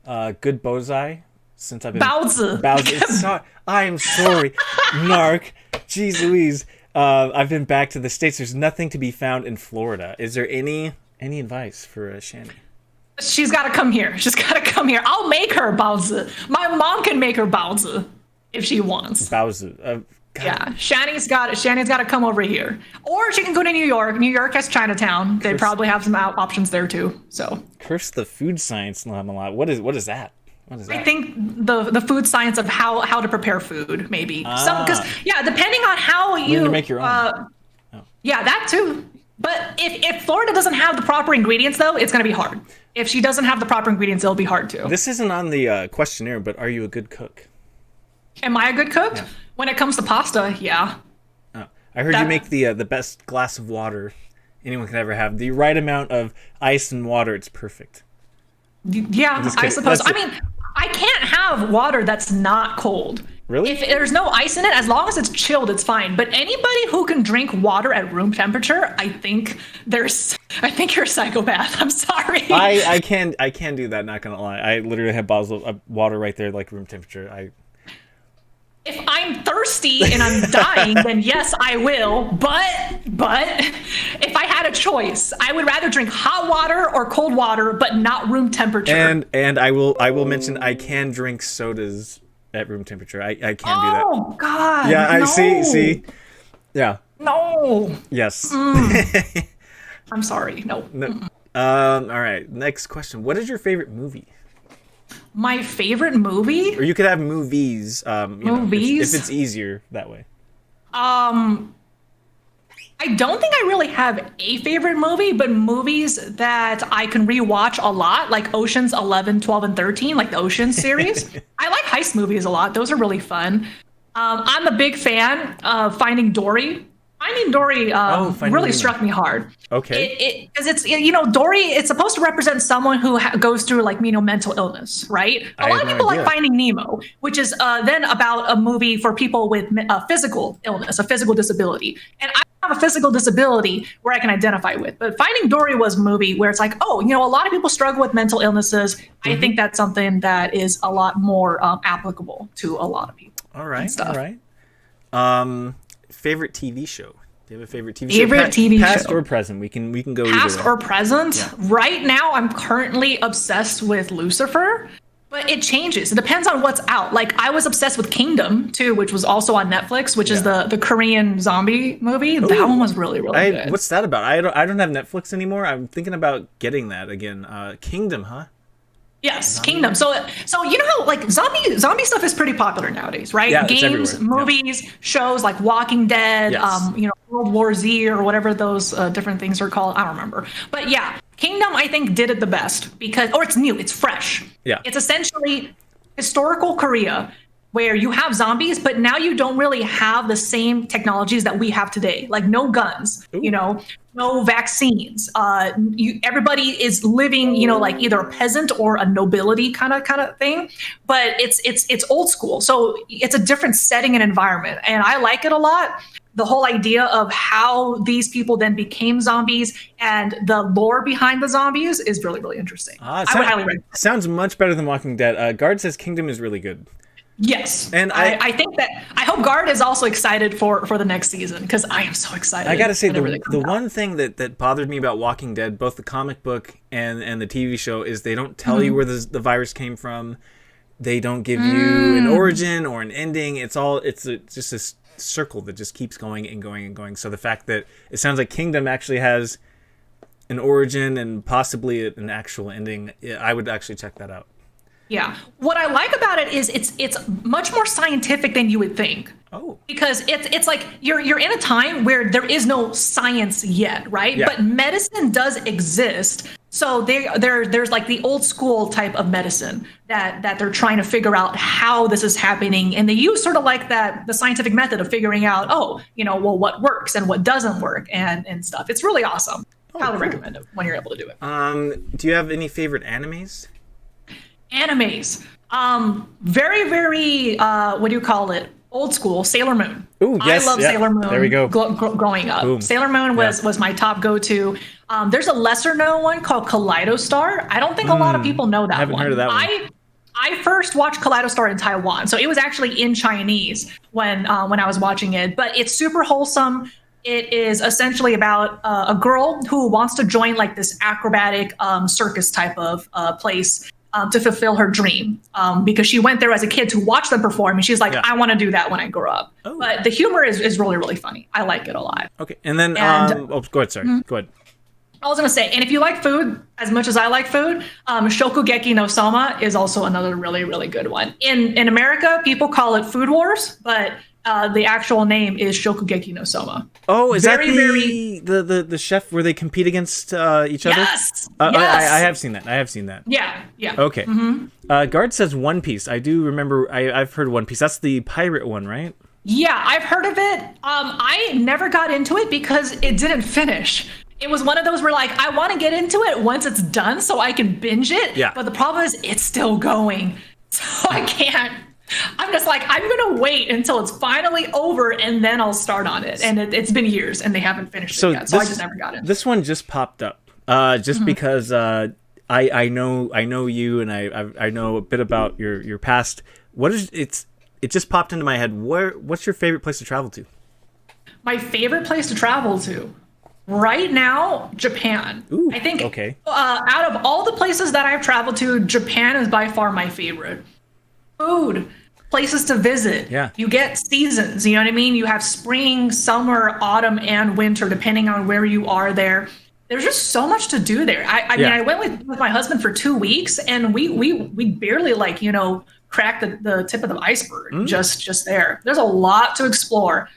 good bozai since I've been Baozi. I'm sorry, Nark. Jeez Louise. I've been back to the States. There's nothing to be found in Florida. Is there any advice for Shani? She's got to come here. I'll make her baozi. My mom can make her baozi if she wants. Baozi. Yeah, Shani's got to come over here, or she can go to New York. New York has Chinatown. They probably have some options there too. So curse the food science a lot. What is that? I think the food science of how to prepare food, maybe. Because depending on how you make your own. Yeah, that too. But if Florida doesn't have the proper ingredients, though, it's going to be hard. If she doesn't have the proper ingredients, it'll be hard too. This isn't on the questionnaire, but are you a good cook? Am I a good cook? Yeah. When it comes to pasta, yeah. Oh. I heard you make the best glass of water anyone could ever have. The right amount of ice and water, it's perfect. Yeah, I suppose. I mean, I can't have water that's not cold. Really? If there's no ice in it, as long as it's chilled, it's fine. But anybody who can drink water at room temperature, I think you're a psychopath. I'm sorry. I can do that, not gonna lie. I literally have bottles of water right there, like room temperature. If I'm thirsty and I'm dying, then yes, I will. But if I had a choice, I would rather drink hot water or cold water, but not room temperature. And I will mention I can drink sodas at room temperature. I can do that. Oh God! Yeah, no. I see. Yeah. No. Yes. I'm sorry. No. All right. Next question. What is your favorite movie? My favorite movie? Or you could have movies. Movies? If it's easier that way. I don't think I really have a favorite movie, but movies that I can rewatch a lot, like Ocean's 11, 12, and 13, like the Ocean's series. I like heist movies a lot. Those are really fun. I'm a big fan of Finding Dory. Finding Dory really struck me hard. Okay. Because it's Dory. It's supposed to represent someone who goes through like mental illness, right? A lot of people like Finding Nemo, which is then about a movie for people with a physical illness, a physical disability. And I have a physical disability where I can identify with. But Finding Dory was a movie where it's like, a lot of people struggle with mental illnesses. Mm-hmm. I think that's something that is a lot more applicable to a lot of people. All right. Stuff. All right. Favorite TV show? Do you have a favorite TV show? Past or present? We can go past either way. or present. Yeah. Right now, I'm currently obsessed with Lucifer, but it changes. It depends on what's out. Like I was obsessed with Kingdom too, which was also on Netflix, which is the Korean zombie movie. Ooh. That one was really good. What's that about? I don't have Netflix anymore. I'm thinking about getting that again. Kingdom, huh? Yes, Kingdom. So you know how like zombie stuff is pretty popular nowadays, right? Yeah, games, movies, shows like Walking Dead, yes. World War Z or whatever those different things are called. I don't remember. But yeah, Kingdom I think did it the best because it's new, it's fresh. Yeah. It's essentially historical Korea where you have zombies, but now you don't really have the same technologies that we have today. Like no guns, Ooh. No vaccines. Everybody is living, like either a peasant or a nobility kind of thing. But it's old school, so it's a different setting and environment, and I like it a lot. The whole idea of how these people then became zombies and the lore behind the zombies is really, really interesting. I would highly recommend it. Sounds much better than Walking Dead. Guard says Kingdom is really good. Yes, and I think that I hope Guard is also excited for the next season because I am so excited. I gotta say the one thing that bothered me about Walking Dead, both the comic book and the TV show, is they don't tell you where the virus came from. they don't give you an origin or an ending. It's just this circle that just keeps going and going and going. So the fact that it sounds like Kingdom actually has an origin and possibly an actual ending, I would actually check that out. Yeah. What I like about it is it's much more scientific than you would think. Oh. Because it's like you're in a time where there is no science yet, right? Yeah. But medicine does exist. So there's like the old school type of medicine that they're trying to figure out how this is happening, and they use sort of like the scientific method of figuring out, what works and what doesn't work and stuff. It's really awesome. Highly recommend it when you're able to do it. Do you have any favorite animes? Animes. Very, very, what do you call it? Old school, Sailor Moon. Ooh, yes. I love Sailor Moon. There we go. Growing up. Boom. Sailor Moon was my top go-to. There's a lesser known one called Kaleidostar. I don't think a lot of people know that one. I haven't heard of that one. I first watched Kaleidostar in Taiwan, so it was actually in Chinese when I was watching it. But it's super wholesome. It is essentially about a girl who wants to join like this acrobatic circus type of place to fulfill her dream, because she went there as a kid to watch them perform, and she's like, I want to do that when I grow up. Oh. But the humor is really, really funny. I like it a lot. Okay, and then go ahead. Sorry, go ahead. I was gonna say, and if you like food as much as I like food, Shokugeki no Soma is also another really, really good one. In America, people call it Food Wars, but the actual name is Shokugeki no Soma. Oh, is that the chef where they compete against each other? Yes. I have seen that. Yeah. Okay. Guard says One Piece. I do remember. I've heard One Piece. That's the pirate one, right? Yeah, I've heard of it. I never got into it because it didn't finish. It was one of those where like, I want to get into it once it's done so I can binge it. Yeah. But the problem is it's still going. So I can't. I'm just like, I'm going to wait until it's finally over and then I'll start on it. And it's been years and they haven't finished it yet. So I just never got it. This one just popped up because I know you and I know a bit about your past. It just popped into my head. What's your favorite place to travel to? My favorite place to travel to right now, Japan. Ooh, I think okay. Out of all the places that I've traveled to, Japan is by far my favorite. Food, places to visit. Yeah. You get seasons, you know what I mean? You have spring, summer, autumn, and winter, depending on where you are there. There's just so much to do there. I mean, I went with my husband for 2 weeks and we barely cracked the tip of the iceberg just there. There's a lot to explore.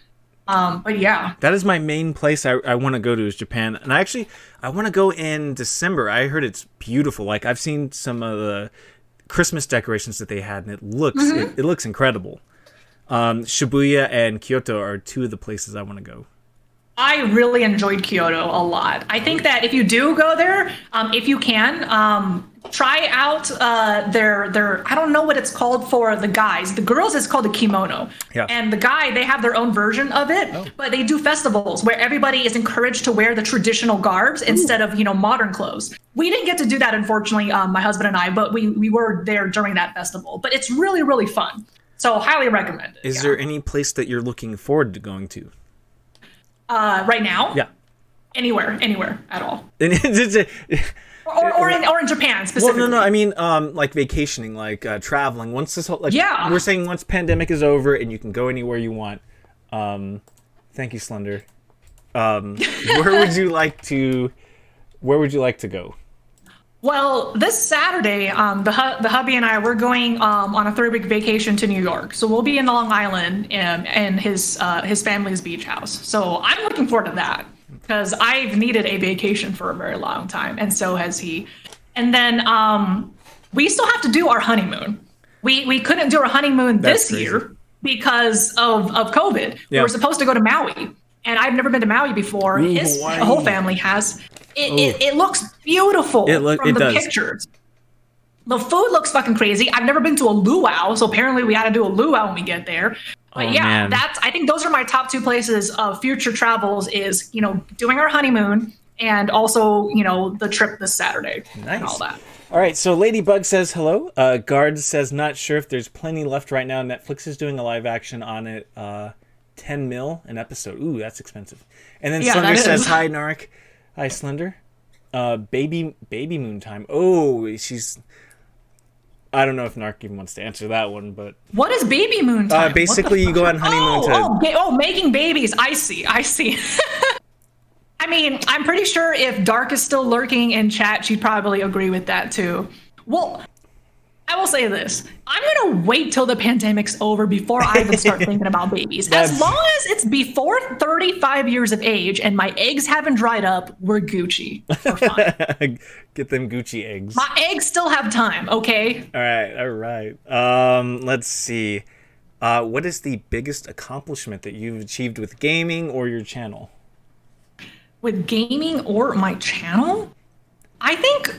But yeah. That is my main place I want to go to is Japan. And I want to go in December. I heard it's beautiful. Like I've seen some of the Christmas decorations that they had, and it looks incredible. Shibuya and Kyoto are two of the places I want to go. I really enjoyed Kyoto a lot. I think that if you do go there, if you can, try out their I don't know what it's called for the guys. The girls it's called a kimono. Yeah. And the guy, they have their own version of it, but they do festivals where everybody is encouraged to wear the traditional garbs instead of, modern clothes. We didn't get to do that, unfortunately, my husband and I, but we were there during that festival. But it's really, really fun. So highly recommend it. Is there any place that you're looking forward to going to? Right now? Yeah. Anywhere at all. Or in Japan specifically. Well, no. I mean, like vacationing, like traveling. Once this whole, we're saying once pandemic is over and you can go anywhere you want. Thank you, Slender. Where would you like to go? Well, this Saturday, the hubby and I, we're going on a 3-week vacation to New York. So we'll be in Long Island and his family's beach house. So I'm looking forward to that because I've needed a vacation for a very long time, and so has he. And then we still have to do our honeymoon. We couldn't do our honeymoon this year because of COVID. Yeah. We were supposed to go to Maui, and I've never been to Maui before. His whole family has. It looks beautiful from the pictures. The food looks fucking crazy. I've never been to a luau, so apparently we got to do a luau when we get there. But man. I think those are my top 2 places of future travels is, doing our honeymoon and also, the trip this Saturday. Nice. And all that. All right, so Ladybug says hello. Guard says not sure if there's plenty left right now. Netflix is doing a live action on it. 10 mil an episode. Ooh, that's expensive. And then Slender says hi, Nark. Hi, Slender. Baby moon time. Oh, I don't know if Nark even wants to answer that one, but What is baby moon time? basically you go on honeymoon making babies. I see. I mean, I'm pretty sure if Dark is still lurking in chat, she'd probably agree with that too. Well, I will say this. I'm going to wait till the pandemic's over before I even start thinking about babies. As long as it's before 35 years of age and my eggs haven't dried up, we're Gucci. We're fine. Get them Gucci eggs. My eggs still have time, okay? All right. Let's see. What is the biggest accomplishment that you've achieved with gaming or your channel? With gaming or my channel? I think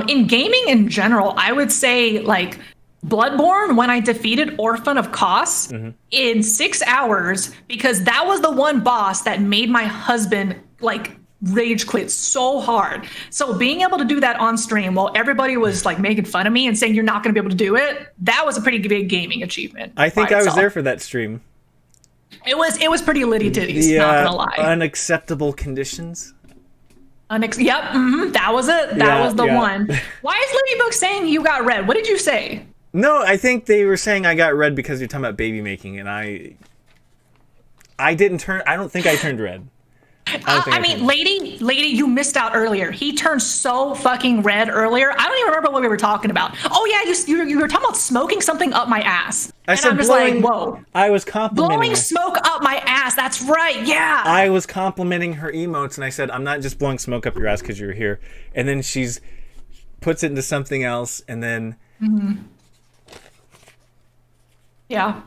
in gaming in general, I would say like Bloodborne, when I defeated Orphan of Kos in 6 hours, because that was the one boss that made my husband like rage quit so hard. So being able to do that on stream while everybody was like making fun of me and saying you're not going to be able to do it, that was a pretty big gaming achievement. I think I was there for that stream. It was pretty litty titties, not gonna lie. Unacceptable conditions. That was it. That was the one. Why is Ladybug saying you got red? What did you say? No, I think they were saying I got red because you're talking about baby making, and I didn't turn. I don't think I turned red. I mean, lady, you missed out earlier. He turned so fucking red earlier. I don't even remember what we were talking about. Oh yeah, you were talking about smoking something up my ass. I'm just like, whoa. I was complimenting blowing smoke up my ass. That's right. Yeah. I was complimenting her emotes, and I said, I'm not just blowing smoke up your ass because you're here. And then she's puts it into something else, and then. Yeah.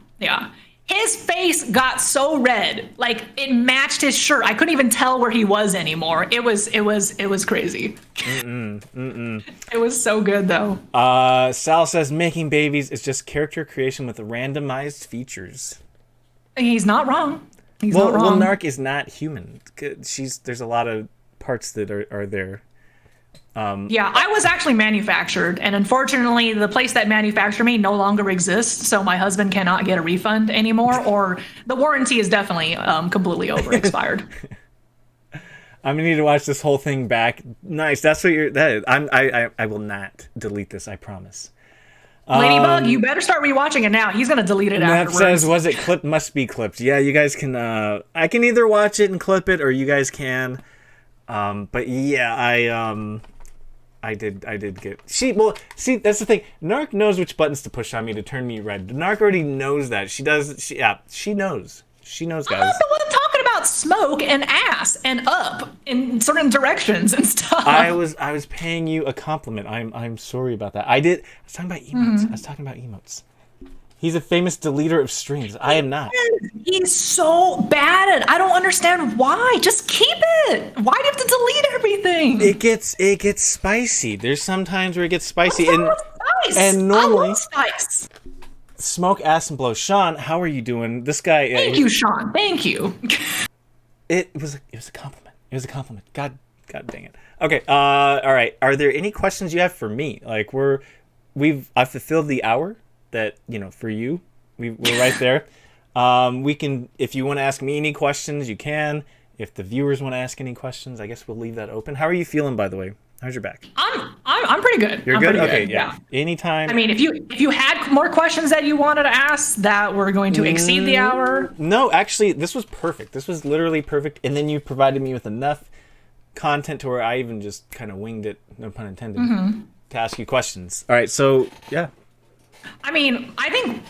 His face got so red, like it matched his shirt. I couldn't even tell where he was anymore. It was crazy. It was so good though. Sal says making babies is just character creation with randomized features. He's not wrong. He's not wrong. Well, Nark is not human. There's a lot of parts that are there. Yeah, I was actually manufactured, and unfortunately, the place that manufactured me no longer exists, so my husband cannot get a refund anymore, or the warranty is definitely completely over expired. I'm gonna need to watch this whole thing back. Nice, that's what you're. That is. I will not delete this. I promise. Ladybug, you better start rewatching it now. He's gonna delete it afterwards. That says, was it clipped? Must be clipped. Yeah, you guys can. I can either watch it and clip it, or you guys can. But yeah, I did get see that's the thing. Nark knows which buttons to push on me to turn me red. Nark already knows that. She knows. She knows, guys. I'm not the one talking about smoke and ass and up in certain directions and stuff. I was paying you a compliment. I'm sorry about that. I was talking about emotes. He's a famous deleter of streams. I am not. He's so bad at it. I don't understand why. Just keep it. Why do you have to delete everything? It gets spicy. There's some times where it gets spicy. Spice? And normally, I love spice. Smoke, ass, and blow. Sean, how are you doing? This guy. Thank you, Sean. Thank you. It was a compliment. It was a compliment. God dang it. Okay. All right. Are there any questions you have for me? Like I've fulfilled the hour that for you. We're right there. We can, if you want to ask me any questions, you can. If the viewers want to ask any questions, I guess we'll leave that open. How are you feeling, by the way? How's your back? I'm pretty good. You're good? Okay, yeah. Anytime. I mean, if you had more questions that you wanted to ask that were going to exceed the hour. No, actually, this was perfect. This was literally perfect. And then you provided me with enough content to where I even just kind of winged it, no pun intended, to ask you questions. All right, so yeah. I mean, I think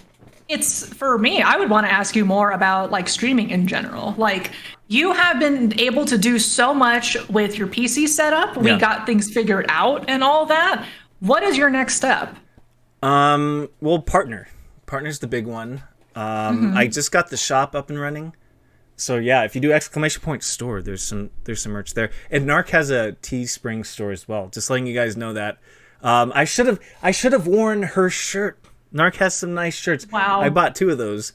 it's for me, I would want to ask you more about like streaming in general. Like you have been able to do so much with your PC setup. We got things figured out and all that. What is your next step? Well, partner's the big one. I just got the shop up and running. So yeah, if you do ! store, there's some merch there. And Narc has a Teespring store as well. Just letting you guys know that. I should have worn her shirt. Narc has some nice shirts. Wow. I bought 2 of those.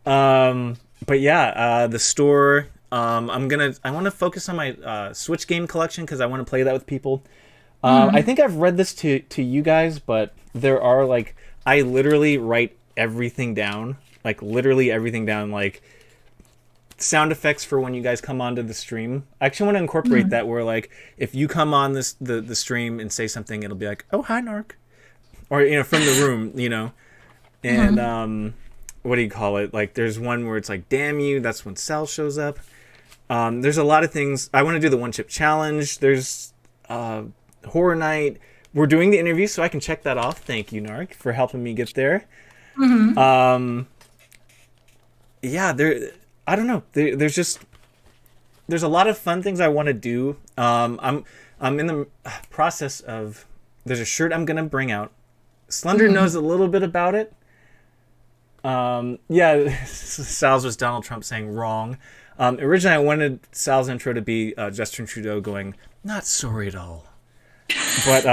But yeah, the store. I want to focus on my Switch game collection because I want to play that with people. I think I've read this to you guys, but there are I literally write everything down, like sound effects for when you guys come onto the stream. I actually want to incorporate that where if you come on the stream and say something, it'll be like, oh, hi, Narc. or from the room, and what do you call it? Like, there's one where it's like, damn you. That's when Sal shows up. There's a lot of things. I want to do the one chip challenge. There's horror night. We're doing the interview, so I can check that off. Thank you, Nark, for helping me get there. Yeah, I don't know. There's a lot of fun things I want to do. I'm in the process of. There's a shirt I'm gonna bring out. Slender knows a little bit about it. Yeah, Sal's was Donald Trump saying wrong. Originally, I wanted Sal's intro to be Justin Trudeau going, "Not sorry at all." But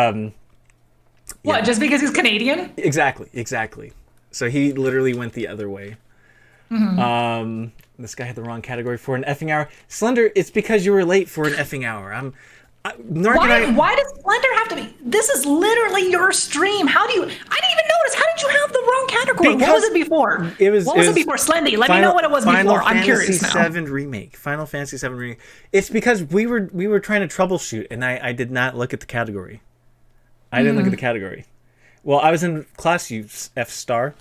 what? Yeah. Just because he's Canadian? Exactly. So he literally went the other way. This guy had the wrong category for an effing hour. Slender, it's because you were late for an effing hour. Why does Slender have to be? This is literally your stream. How do you? I didn't even notice. How did you have the wrong category? What was it before? What was it before, Slendy? Let me know what it was before. I'm curious now. Final Fantasy VII Remake. It's because we were trying to troubleshoot, and I did not look at the category. I didn't look at the category. Well, I was in class, you F star.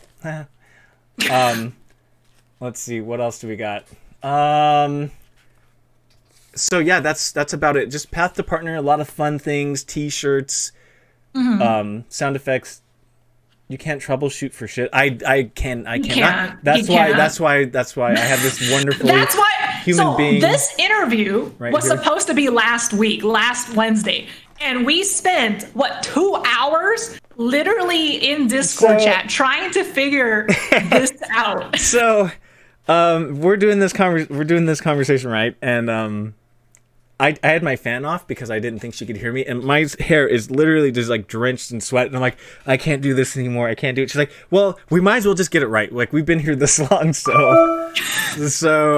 Let's see, what else do we got? So yeah, that's about it. Just Path to Partner, a lot of fun things, T-shirts, sound effects. You can't troubleshoot for shit. I cannot. That's why I have this wonderful human being. This interview was supposed to be last Wednesday. And we spent 2 hours literally in Discord chat trying to figure this out. So we're doing this conversation, right? And I had my fan off because I didn't think she could hear me, and my hair is literally just like drenched in sweat, and I'm like, I can't do this anymore. I can't do it. She's like, well, we might as well just get it right. Like, we've been here this long, so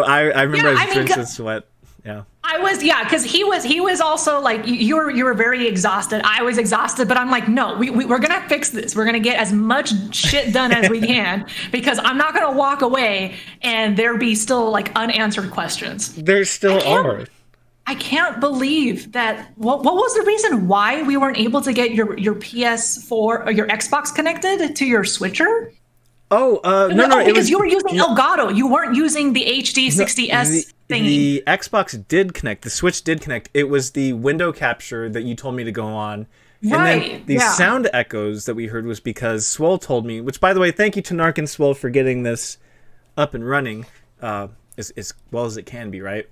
I remember I was drenched in sweat. Yeah. I was, because he was also like, you were very exhausted. I was exhausted, but I'm like, no, we're gonna fix this. We're gonna get as much shit done as we can, because I'm not gonna walk away and there be still like unanswered questions. There still are. I can't believe that. What was the reason why we weren't able to get your PS4 or your Xbox connected to your switcher? No, because you were using Elgato. You weren't using the HD 60S thingy. The Xbox did connect. The Switch did connect. It was the window capture that you told me to go on. Right. And then the sound echoes that we heard was because Swole told me, which, by the way, thank you to Nark and Swole for getting this up and running as well as it can be, right?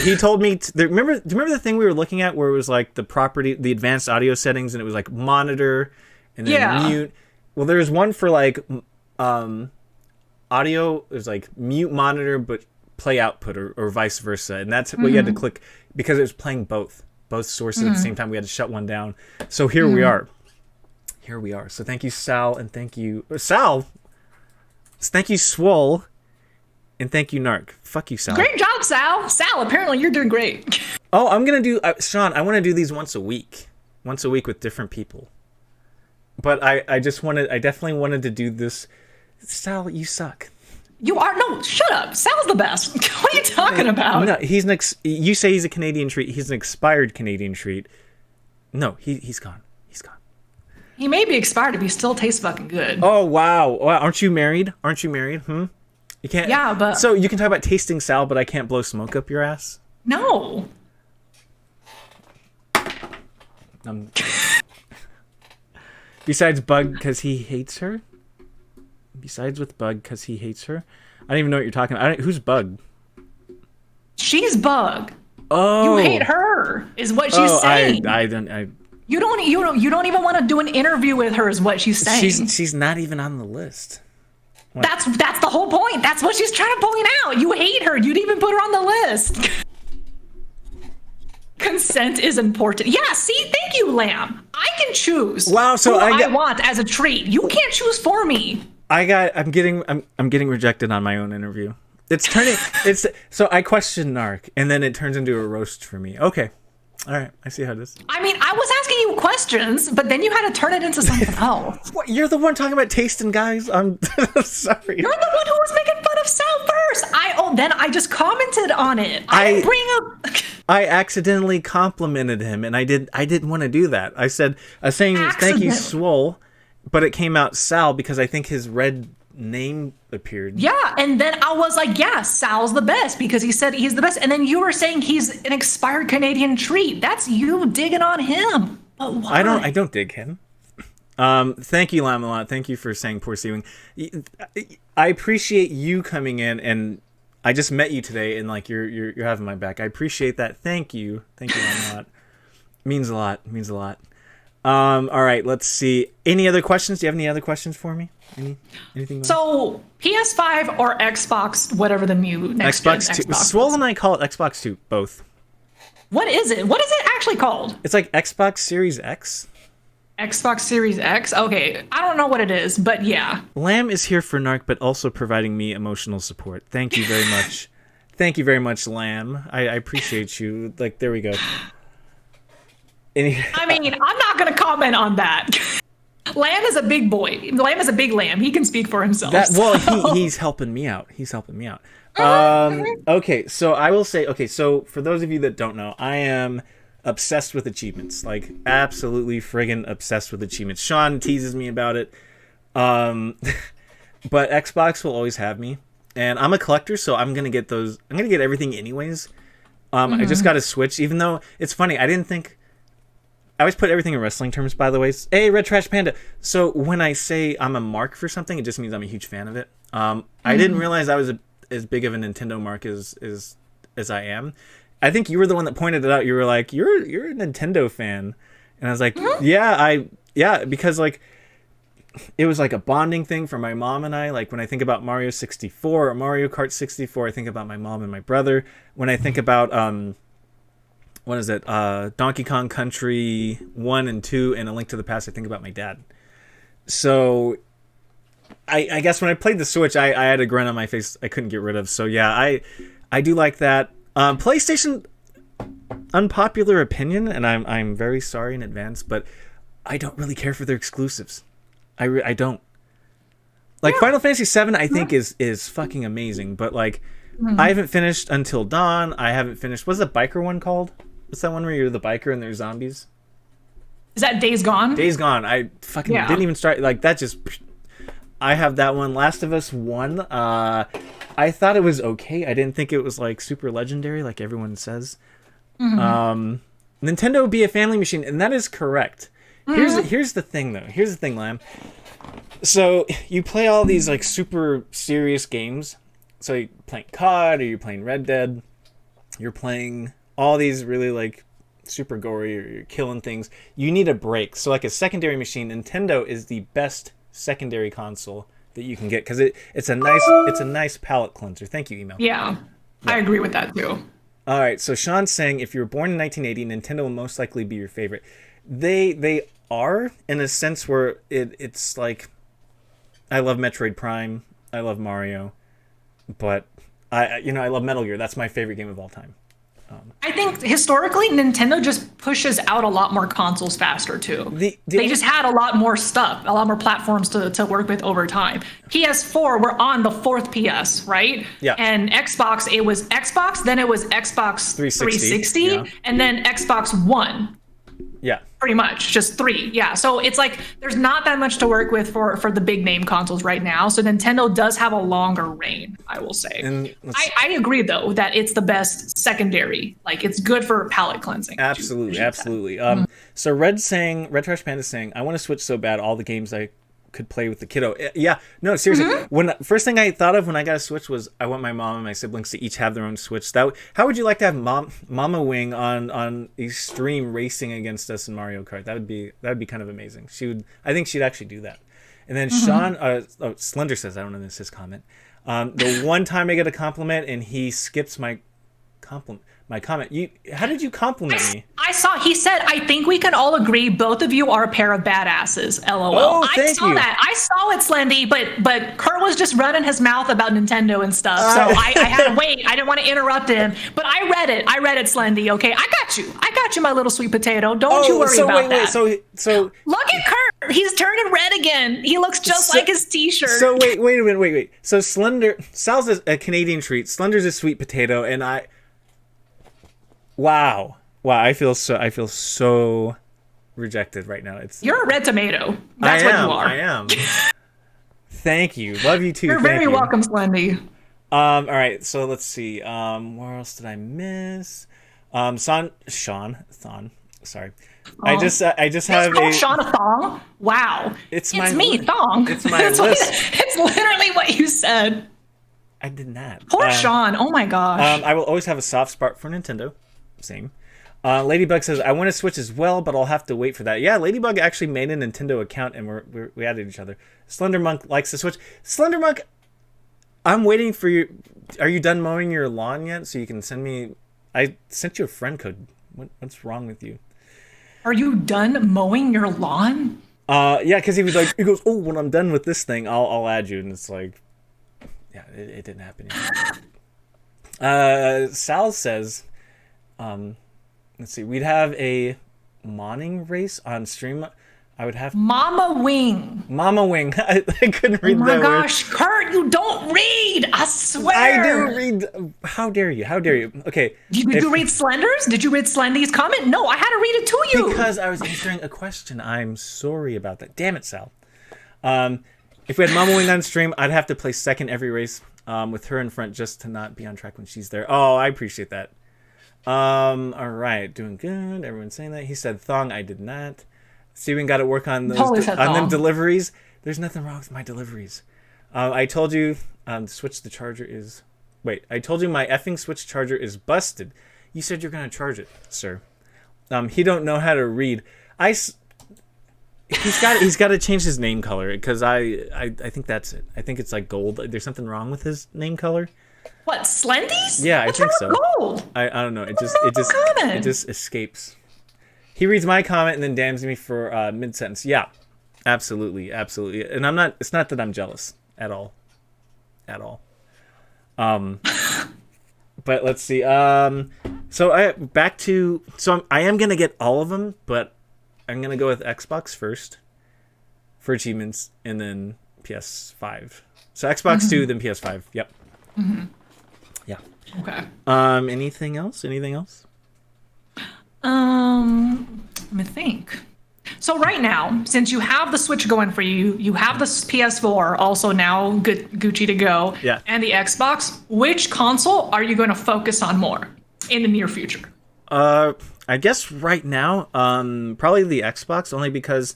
He told me, remember the thing we were looking at where it was like the advanced audio settings, and it was like monitor and then mute. Well, there's one for like audio. It was like mute monitor but play output, or vice versa, and that's what you had to click because it was playing both sources at the same time. We had to shut one down. So here we are. So thank you, Sal, and thank you Swole, and thank you, Nark. Fuck you, Sal. Great job, Sal. Apparently you're doing great. Oh, I'm gonna do Sean. I want to do these once a week with different people. But I definitely wanted to do this. Sal, you suck. You are shut up. Sal's the best. What are you talking about? No, you say he's a Canadian treat. He's an expired Canadian treat. No, he's gone. He may be expired, but he still tastes fucking good. Oh wow! Aren't you married? You can't. Yeah, but so you can talk about tasting Sal, but I can't blow smoke up your ass. No. Besides Bug, because he hates her. I don't even know what you're talking about. Who's Bug? She's Bug. Oh, you hate her, is what she's saying. You don't even want to do an interview with her, is what she's saying. She's not even on the list. What? That's the whole point. That's what she's trying to point out. You hate her. You'd even put her on the list. Consent is important. Yeah, see, thank you, Lamb. I can choose who I want as a treat. You can't choose for me. I'm getting rejected on my own interview. So I question Nark, and then it turns into a roast for me. Okay. All right, I see how it is. I mean, I was asking you questions, but then you had to turn it into something else. What, you're the one talking about tasting, guys. I'm sorry. You're the one who was making fun of Sal first. Then I just commented on it. I didn't bring up. I accidentally complimented him, and I didn't want to do that. I was saying thank you, Swole, but it came out Sal because I think his red name appeared. Yeah, and then I was like, yeah, Sal's the best because he said he's the best. And then you were saying he's an expired Canadian treat. That's you digging on him. But why? I don't dig him. Thank you, Lamalot. Thank you for saying poor Seawing. I appreciate you coming in, and I just met you today, and like you're having my back. I appreciate that. Thank you, Lamalot. Means a lot. Means a lot. All right, let's see. Any other questions? Do you have any other questions for me? Anything? So PS5 or Xbox, whatever the new next Xbox gen 2. Xbox. Swole and I call it Xbox 2. Both. What is it? What is it actually called? It's like Xbox Series X. Xbox Series X? Okay, I don't know what it is, but yeah. Lamb is here for Narc, but also providing me emotional support. Thank you very much. Thank you very much, Lamb. I appreciate you. Like, there we go. I mean, I'm not going to comment on that. Lamb is a big boy. Lamb is a big lamb. He can speak for himself. He's helping me out. He's helping me out. Okay, so I will say, so for those of you that don't know, I am obsessed with achievements. Like, absolutely friggin' obsessed with achievements. Sean teases me about it. But Xbox will always have me. And I'm a collector, so I'm going to get those. I'm going to get everything anyways. I just got a Switch, even though it's funny. I didn't think... I always put everything in wrestling terms, by the way. Hey, Red Trash Panda. So when I say I'm a mark for something, it just means I'm a huge fan of it. I didn't realize I was as big of a Nintendo mark as I am. I think you were the one that pointed it out. You were like, you're a Nintendo fan. And I was like, yeah, because like it was like a bonding thing for my mom and I. Like when I think about Mario 64 or Mario Kart 64, I think about my mom and my brother. When I think about what is it? Donkey Kong Country 1 and 2 and A Link to the Past, I think about my dad. So I guess when I played the Switch, I had a grin on my face I couldn't get rid of. So yeah, I do like that. PlayStation, unpopular opinion, and I'm very sorry in advance, but I don't really care for their exclusives. I don't. Like Final Fantasy VII, I think is fucking amazing, but like I haven't finished Until Dawn. I haven't finished. What's the biker one called? What's that one where you're the biker and there's zombies? Is that Days Gone? Days Gone. I fucking didn't even start. Like that just. I have that one. Last of Us 1. I thought it was okay. I didn't think it was like super legendary, like everyone says. Nintendo would be a family machine, and that is correct. Here's the thing, though. Here's the thing, Lamb. So you play all these like super serious games. So you're playing COD, or you're playing Red Dead. You're playing all these really like super gory, or you're killing things. You need a break. So like a secondary machine, Nintendo is the best secondary console that you can get because it's a nice palate cleanser. Thank you, email. Yeah, I agree with that too. All right, so Sean's saying if you were born in 1980, Nintendo will most likely be your favorite. They are in a sense where it's like I love Metroid Prime, I love Mario, but I love Metal Gear. That's my favorite game of all time. I think historically Nintendo just pushes out a lot more consoles faster too. They just had a lot more stuff, a lot more platforms to work with over time. PS4, we're on the 4th PS, right? Yeah. And Xbox, it was Xbox, then it was Xbox 360 yeah. and then Xbox One. Yeah. Pretty much, just 3. Yeah. So it's like there's not that much to work with for the big name consoles right now. So Nintendo does have a longer reign, I will say. And I agree though that it's the best secondary. Like it's good for palate cleansing. Absolutely. So Red Trash Panda saying, I want to Switch so bad, all the games I could play with the kiddo. Yeah, no, seriously. When first thing I thought of when I got a Switch was I want my mom and my siblings to each have their own Switch. How would you like to have Mama Wing on a stream racing against us in Mario Kart? That would be kind of amazing. I think she'd actually do that. And then Sean Slender says, I don't know this is his comment. The one time I get a compliment and he skips my comment. How did you compliment me? He said, I think we can all agree both of you are a pair of badasses. LOL. Oh, I saw that. I saw it, Slendy, but Kurt was just running his mouth about Nintendo and stuff. So I had to wait. I didn't want to interrupt him. But I read it, Slendy. Okay. I got you, my little sweet potato. Don't you worry about that. So look at Kurt. He's turning red again. He looks just like his t-shirt. So wait a minute. So Sal's a Canadian treat. Slender's a sweet potato, and Wow, I feel so rejected right now. You're a red tomato. That's what you are. I am. Thank you. Love you too. You're very welcome, Slendy. All right, so let's see. Where else did I miss? Thon. Sorry. Oh. I just have Sean a thong? Wow. It's me, thong. It's my list. It's literally what you said. I did not. Poor Sean. Oh my gosh. I will always have a soft spot for Nintendo. Same. Ladybug says, I want to Switch as well, but I'll have to wait for that. Yeah, Ladybug actually made a Nintendo account, and we added each other. Slender Monk likes to Switch. Slender Monk, I'm waiting for you. Are you done mowing your lawn yet? So you can send me... I sent you a friend code. What's wrong with you? Are you done mowing your lawn? Yeah, because he goes, oh, when I'm done with this thing, I'll add you. And it's like, yeah, it didn't happen yet. Sal says... let's see. We'd have a Mawning race on stream. I would have Mama Wing. I couldn't read that word. Oh my gosh, Kurt, you don't read. I swear. I do read. How dare you? Okay. Did you read Slender's? Did you read Slendy's comment? No, I had to read it to you. Because I was answering a question. I'm sorry about that. Damn it, Sal. If we had Mama Wing on stream, I'd have to play second every race with her in front just to not be on track when she's there. Oh, I appreciate that. All right, doing good. Everyone's saying that. He said thong. I did not. Steven got to work on those on them deliveries. There's nothing wrong with my deliveries. I told you switch the charger is. Wait, I told you my effing Switch charger is busted. You said you're gonna charge it, sir. He don't know how to read. He's got to change his name color because I think that's it. I think it's like gold. There's something wrong with his name color. What, Slendy's? Yeah, What's I think wrong so. with gold? I don't know. It just escapes. He reads my comment and then damns me for mid sentence. Yeah, absolutely. And I'm not. It's not that I'm jealous at all. But let's see. So I am gonna get all of them, but I'm gonna go with Xbox first for achievements, and then PS5. So Xbox 2, then PS5. Yep. Mm-hmm. Yeah. Okay. Anything else? Let me think. So right now, since you have the Switch going for you, you have the PS4 also now good Gucci to go, yeah, and the Xbox, which console are you going to focus on more in the near future? I guess right now, probably the Xbox, only because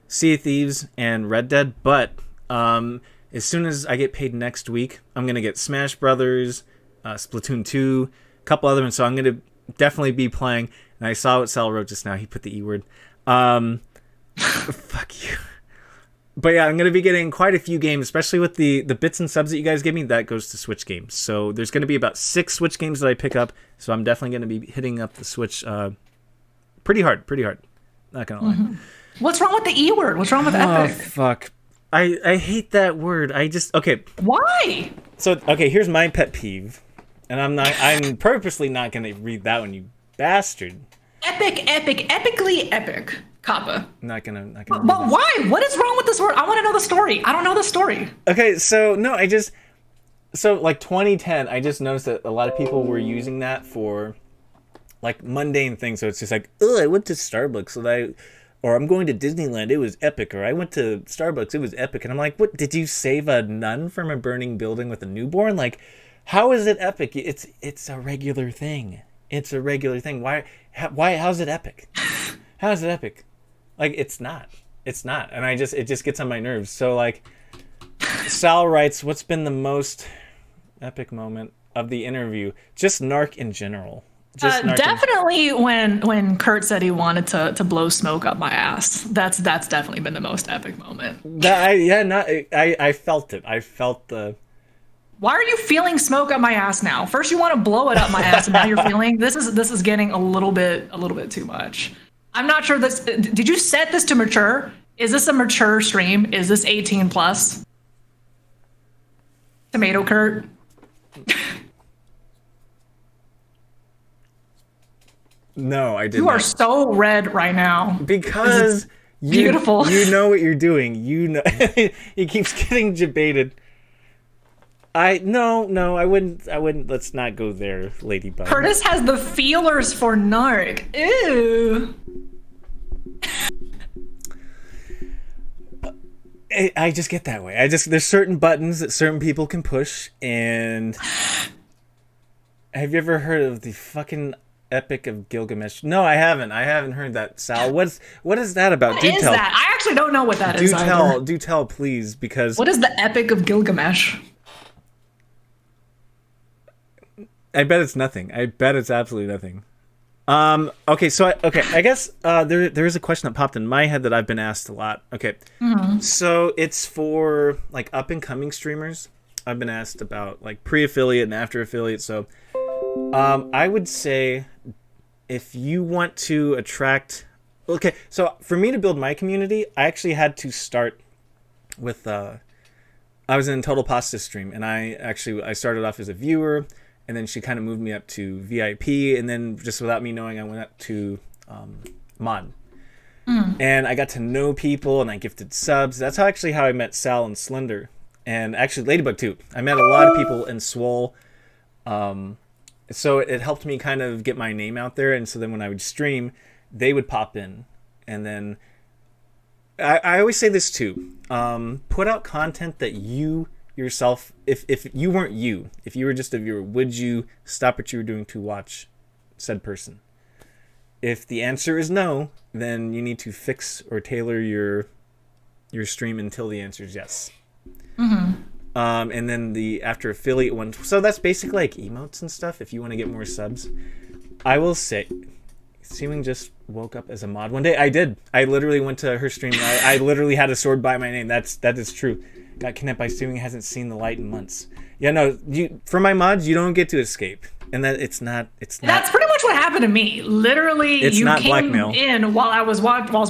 Sea of Thieves and Red Dead, but as soon as I get paid next week, I'm going to get Smash Brothers, Splatoon 2, a couple other ones, so I'm going to definitely be playing. And I saw what Sal wrote just now. He put the E word. Fuck you. But yeah, I'm going to be getting quite a few games, especially with the bits and subs that you guys give me. That goes to Switch games. So there's going to be about 6 Switch games that I pick up. So I'm definitely going to be hitting up the Switch pretty hard. Not going to lie. Mm-hmm. What's wrong with the E word? What's wrong with Epic? Oh, fuck. I hate that word. Okay. Why? So, okay, here's my pet peeve. And I'm purposely not going to read that one, you bastard. Epically epic. Kappa. Not gonna. But why? What is wrong with this word? I want to know the story. I don't know the story. Okay, so no, like 2010, I just noticed that a lot of people were using that for like mundane things. So it's just like, oh, I went to Starbucks or I'm going to Disneyland. It was epic. Or I went to Starbucks. It was epic. And I'm like, what? Did you save a nun from a burning building with a newborn? Like, how is it epic? It's a regular thing. It's a regular thing. Why? How's it epic? How is it epic? Like, it's not. And it just gets on my nerves. So, like, Sal writes, what's been the most epic moment of the interview? Just Narc in general. Definitely when Kurt said he wanted to blow smoke up my ass. That's definitely been the most epic moment. I felt it. I felt the... Why are you feeling smoke up my ass now? First you want to blow it up my ass, and now you're feeling this is getting a little bit too much. I'm not sure this. Did you set this to mature? Is this a mature stream? Is this 18 plus? Tomato Kurt. No, I didn't. You are so red right now. Because beautiful. You know what you're doing. You know he keeps getting debated. No, I wouldn't. Let's not go there, Ladybug. Curtis has the feelers for Narc. Ew. I just get that way. There's certain buttons that certain people can push, and have you ever heard of the fucking Epic of Gilgamesh? No, I haven't. I haven't heard that, Sal. What is that about? What is that? I actually don't know what that is. Do tell, please, because what is the Epic of Gilgamesh? I bet it's nothing. I bet it's absolutely nothing. Okay, so I guess there is a question that popped in my head that I've been asked a lot. Okay, so it's for like up and coming streamers. I've been asked about like pre-affiliate and after affiliate. So I would say if you want to attract, okay, so for me to build my community, I actually had to start with I was in Total Pasta stream, and I started off as a viewer. And then she kind of moved me up to VIP, and then just without me knowing, I went up to mod. And I got to know people, and I gifted subs. That's how I met Sal and Slender, and actually Ladybug too. I met a lot of people in Swole, so it helped me kind of get my name out there. And so then when I would stream, they would pop in, and then I always say this too: put out content that you yourself, if you weren't you, if you were just a viewer, would you stop what you were doing to watch said person? If the answer is no, then you need to fix or tailor your stream until the answer is yes. And then the after affiliate one, so that's basically like emotes and stuff. If you want to get more subs, I will say, Seeming just woke up as a mod one day. I literally went to her stream. I literally had a sword by my name. That is true. Got kidnapped by Seeming, hasn't seen the light in months. Yeah, no, for my mods, you don't get to escape, and that it's not. That's pretty much what happened to me. Literally, it's you not came blackmail. in while I was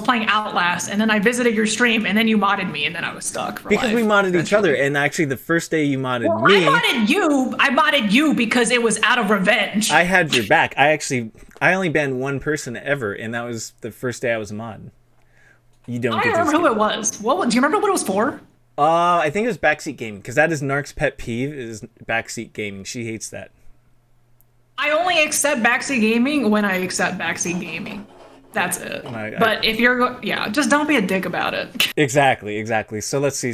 playing Outlast, and then I visited your stream, and then you modded me, and then I was stuck for because life. We modded each other, and actually the first day you modded me, I modded you because it was out of revenge. I had your back. I only banned one person ever, and that was the first day I was a mod. You don't. I don't remember who it was. Do you remember what it was for? I think it was backseat gaming, because that is Nark's pet peeve, is backseat gaming. She hates that. I only accept backseat gaming when I accept backseat gaming. That's it. But if you're, just don't be a dick about it. Exactly. So let's see.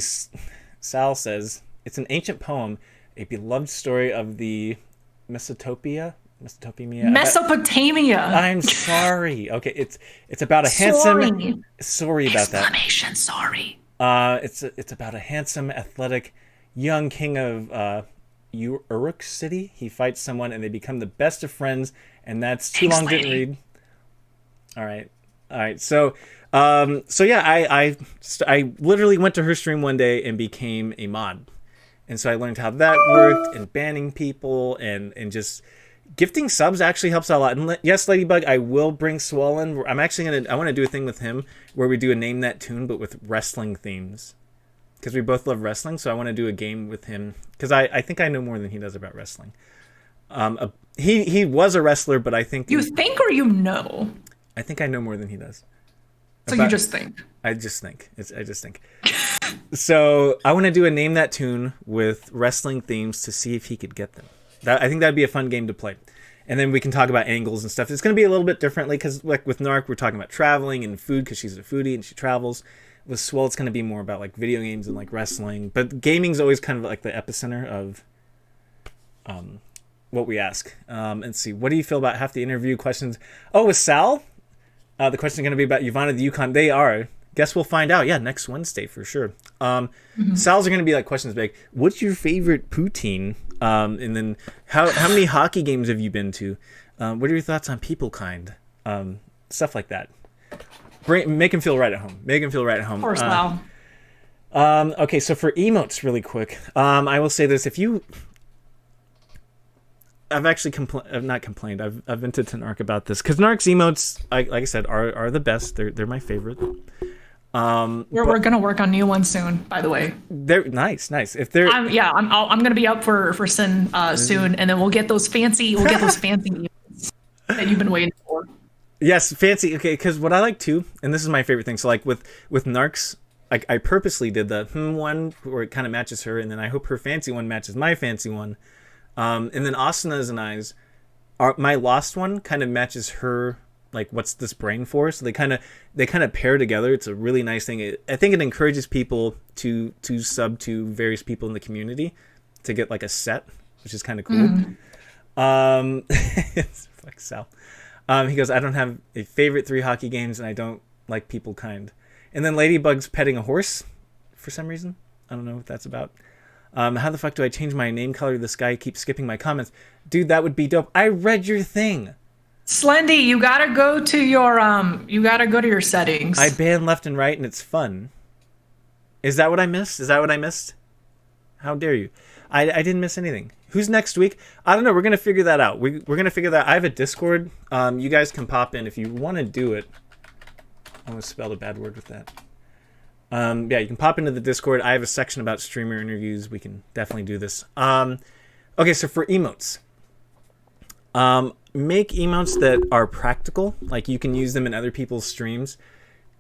Sal says, it's an ancient poem, a beloved story of the Mesopotamia. I'm sorry. Okay, it's about a handsome. Sorry about that. Sorry. It's about a handsome, athletic, young king of Uruk City. He fights someone, and they become the best of friends. And that's too long. Didn't read. All right. So yeah, I literally went to her stream one day and became a mod, and so I learned how that worked, and banning people, and just gifting subs actually helps out a lot. And yes, Ladybug, I will bring Swollen. I want to do a thing with him where we do a Name That Tune, but with wrestling themes, because we both love wrestling. So I want to do a game with him, because I think I know more than he does about wrestling. He was a wrestler, but I think you think or you know. I think I know more than he does. So you just think. I just think. So I want to do a Name That Tune with wrestling themes to see if he could get them. I think that'd be a fun game to play. And then we can talk about angles and stuff. It's going to be a little bit differently, because like with Nark, we're talking about traveling and food, because she's a foodie and she travels. With Swell, it's going to be more about like video games and like wrestling. But gaming's always kind of like the epicenter of what we ask. And see, what do you feel about half the interview questions? Oh, with Sal? The question is going to be about Yvonne of the Yukon. They are. Guess we'll find out. Yeah, next Wednesday for sure. Sal's are going to be like questions like, what's your favorite poutine? And then how many hockey games have you been to? What are your thoughts on People Kind? Stuff like that. Make him feel right at home. Of course, Sal. Okay, so for emotes, really quick, I will say this: I've actually not complained. I've vented to Nark about this, because Nark's emotes, like I said, are the best. They're my favorite. We're gonna work on new ones soon, by the way. They're nice. If they're I'm gonna be up for Sin soon, and then we'll get those fancy emotes that you've been waiting for. Yes, fancy. Okay, because what I like too, and this is my favorite thing. So like with Nark's, I purposely did the one where it kind of matches her, and then I hope her fancy one matches my fancy one. And then Asana's and I's, my lost one kind of matches her like what's this brain for? So they kind of pair together. It's a really nice thing. I think it encourages people to sub to various people in the community to get like a set, which is kind of cool. Fuck Sal. He goes, I don't have a favorite 3 hockey games, and I don't like people kind. And then Ladybug's petting a horse for some reason. I don't know what that's about. How the fuck do I change my name color? This guy keeps skipping my comments. Dude, that would be dope. I read your thing. Slendy, you gotta go to your settings. I ban left and right, and it's fun. Is that what I missed? How dare you? I didn't miss anything. Who's next week? I don't know. We're gonna figure that out. We're gonna figure that. I have a Discord. You guys can pop in if you want to do it. I almost spelled a bad word with that. Yeah, you can pop into the Discord. I have a section about streamer interviews. We can definitely do this. Okay, so for emotes, make emotes that are practical. Like you can use them in other people's streams,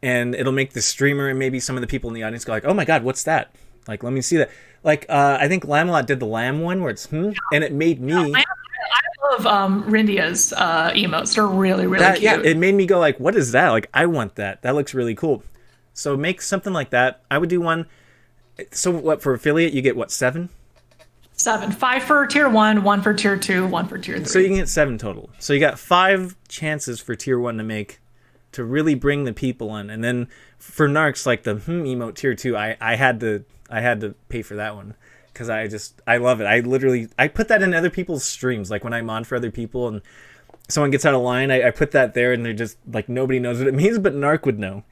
and it'll make the streamer and maybe some of the people in the audience go like, "Oh my god, what's that? Like, let me see that." Like, I think Lamelot did the lamb one where it's and it made me. I love Rindia's emotes. They're really, really cute. Yeah, it made me go like, "What is that? Like, I want that. That looks really cool." So make something like that. I would do one. So what for affiliate? You get what 7? 7. 5 for tier 1, 1 for tier 2, 1 for tier 3. So you can get 7 total. So you got 5 chances for tier 1 to really bring the people in. And then for Narcs, like the emote tier 2, I had to pay for that one because I love it. I put that in other people's streams. Like when I mod for other people and someone gets out of line, I put that there and they're just like nobody knows what it means, but Narc would know.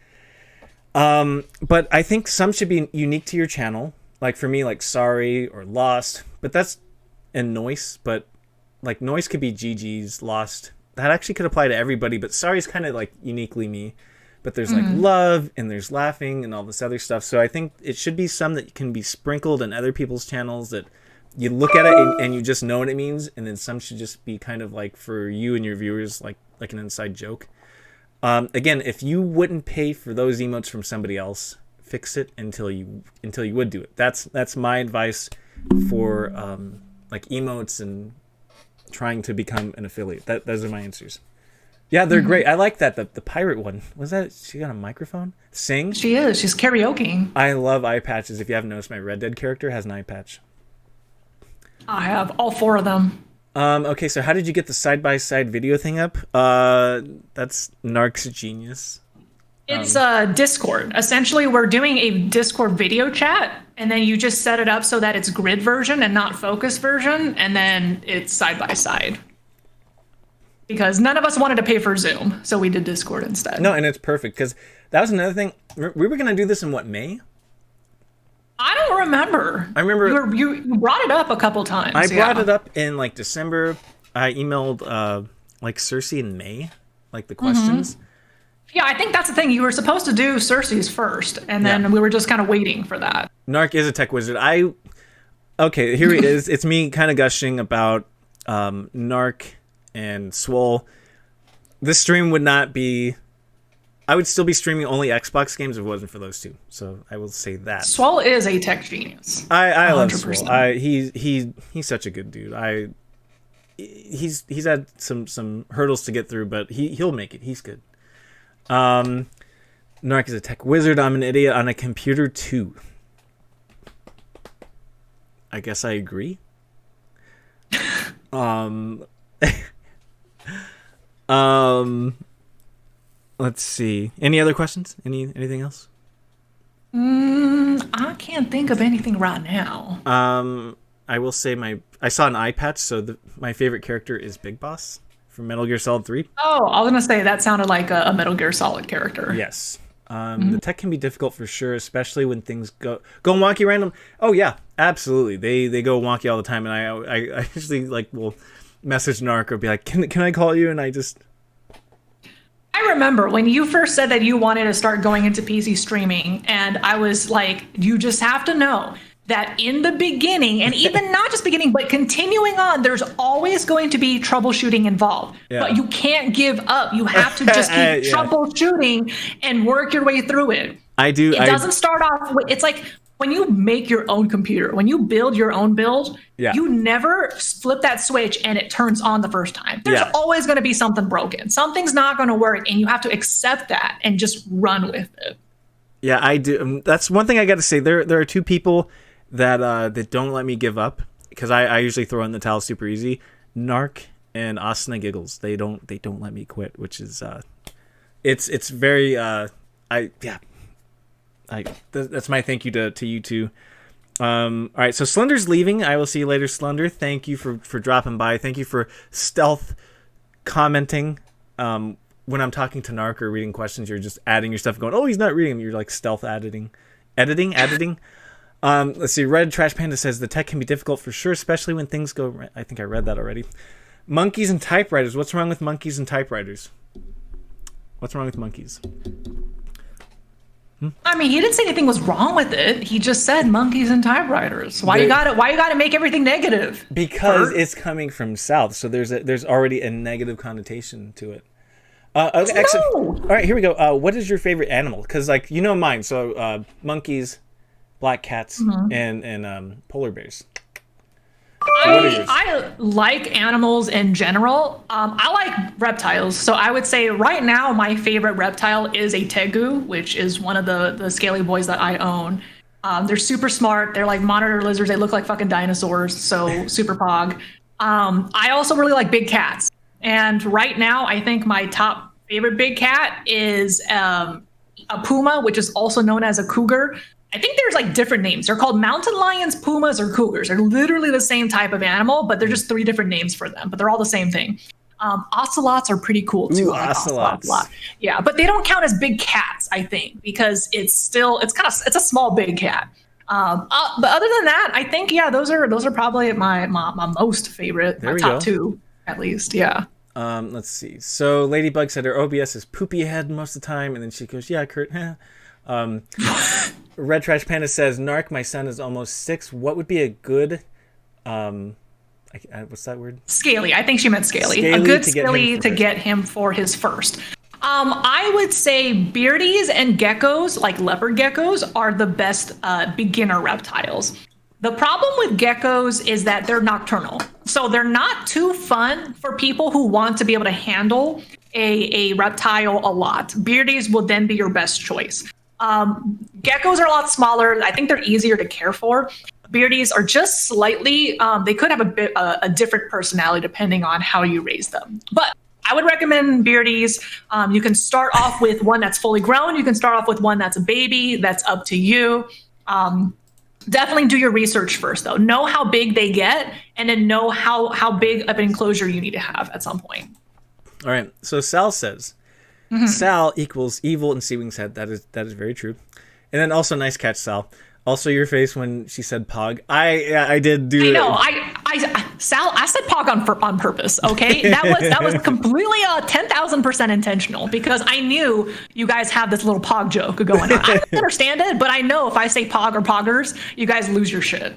But I think some should be unique to your channel. Like for me, like sorry or lost, but that's and noise. But like noise could be GG's, lost. That actually could apply to everybody, but sorry is kind of like uniquely me. But there's like love and there's laughing and all this other stuff. So I think it should be some that can be sprinkled in other people's channels that you look at it and you just know what it means. And then some should just be kind of like for you and your viewers, like an inside joke. Again, if you wouldn't pay for those emotes from somebody else, fix it until you would do it. That's my advice for like emotes and trying to become an affiliate. Those are my answers. Yeah, they're great. I like that. The pirate one. Was that she got a microphone? Sing? She is. She's karaokeing. I love eye patches. If you haven't noticed, my Red Dead character has an eye patch. I have all 4 of them. Okay, so how did you get the side-by-side video thing up? That's Narc's genius. It's Discord. Essentially, we're doing a Discord video chat, and then you just set it up so that it's grid version and not focus version, and then it's side-by-side. Because none of us wanted to pay for Zoom, so we did Discord instead. No, and it's perfect, because that was another thing. We were going to do this in, what, May? I don't remember. I remember you brought it up a couple times. I brought it up in like December. I emailed like Cersei in May, like the questions. Yeah, I think that's the thing. You were supposed to do Cersei's first, and then we were just kind of waiting for that. Narc is a tech wizard. Okay, here he is. It's me kind of gushing about Narc and Swole. This stream would not be. I would still be streaming only Xbox games if it wasn't for those two. So I will say that. Swole is a tech genius. I love Swole. He's such a good dude. He's had some hurdles to get through, but he'll make it. He's good. Narc is a tech wizard. I'm an idiot on a computer too. I guess I agree. Let's see. Any other questions? Anything else? I can't think of anything right now. I will say I saw an eye patch, so my favorite character is Big Boss from Metal Gear Solid 3. Oh, I was gonna say that sounded like a Metal Gear Solid character. Yes. The tech can be difficult for sure, especially when things go wonky random. Oh yeah, absolutely. They go wonky all the time, and I usually like will message Narc or be like, can I call you? And I remember when you first said that you wanted to start going into PC streaming, and I was like, you just have to know that in the beginning, and even not just beginning, but continuing on, there's always going to be troubleshooting involved. Yeah. But you can't give up. You have to just keep troubleshooting and work your way through it. I do. It doesn't start off with, it's like when you make your own computer, when you build your own build, Yeah. you never flip that switch and it turns on the first time. There's Yeah. always going to be something broken. Something's not going to work, and you have to accept that and just run with it. Yeah, I do. That's one thing I got to say. There are two people that don't let me give up, because I usually throw in the towel super easy. Nark and Asuna Giggles. They don't let me quit, which is it's very that's my thank you to you two. All right, so Slender's leaving. I will see you later, Slender. Thank you for dropping by. Thank you for stealth commenting. When I'm talking to Nark or reading questions, you're just adding your stuff, going, oh, he's not reading them. You're like stealth editing. Let's see. Red Trash Panda says the tech can be difficult for sure, especially when things go right. I think I read that already. Monkeys and typewriters. What's wrong with monkeys and typewriters? What's wrong with monkeys? I mean, he didn't say anything was wrong with it. He just said monkeys and typewriters. Why you gotta make everything negative? Because it's coming from South, so there's already a negative connotation to it. Okay, all right, here we go. What is your favorite animal? Because mine. So monkeys, black cats, and polar bears. I like animals in general. I like reptiles. So I would say right now my favorite reptile is a tegu, which is one of the scaly boys that I own. They're super smart. They're like monitor lizards. They look like fucking dinosaurs. So super pog. I also really like big cats. And right now I think my top favorite big cat is a puma, which is also known as a cougar. I think there's like different names. They're called mountain lions, pumas, or cougars. They're literally the same type of animal, but they're just 3 different names for them, but they're all the same thing. Ocelots are pretty cool too. Ooh, ocelots. Yeah, but they don't count as big cats, I think, because it's a small big cat. But other than that, I think, yeah, those are probably my most favorite, my top 2 at least. Yeah. Let's see. So Ladybug said her OBS is poopy head most of the time, and then she goes, yeah, Kurt. Red Trash Panda says, Nark, my son is almost 6. What would be a good, what's that word? Scaly. I think she meant scaly. A good scaly to get him for his first. I would say beardies and geckos, like leopard geckos, are the best beginner reptiles. The problem with geckos is that they're nocturnal. So they're not too fun for people who want to be able to handle a reptile a lot. Beardies will then be your best choice. Geckos are a lot smaller. I think they're easier to care for. Beardies are just slightly, they could have a different personality depending on how you raise them. But I would recommend beardies. You can start off with one that's fully grown. You can start off with one that's a baby. That's up to you. Definitely do your research first, though. Know how big they get, and then know how big of an enclosure you need to have at some point. All right. So Sal says, Sal equals evil in Seawing's head. That is very true. And then also, nice catch, Sal. Also, your face when she said "pog." I did do. I know. Sal, I said "pog" on purpose. Okay, that was completely 10,000% intentional, because I knew you guys have this little "pog" joke going on. I don't understand it, but I know if I say "pog" or "poggers," you guys lose your shit.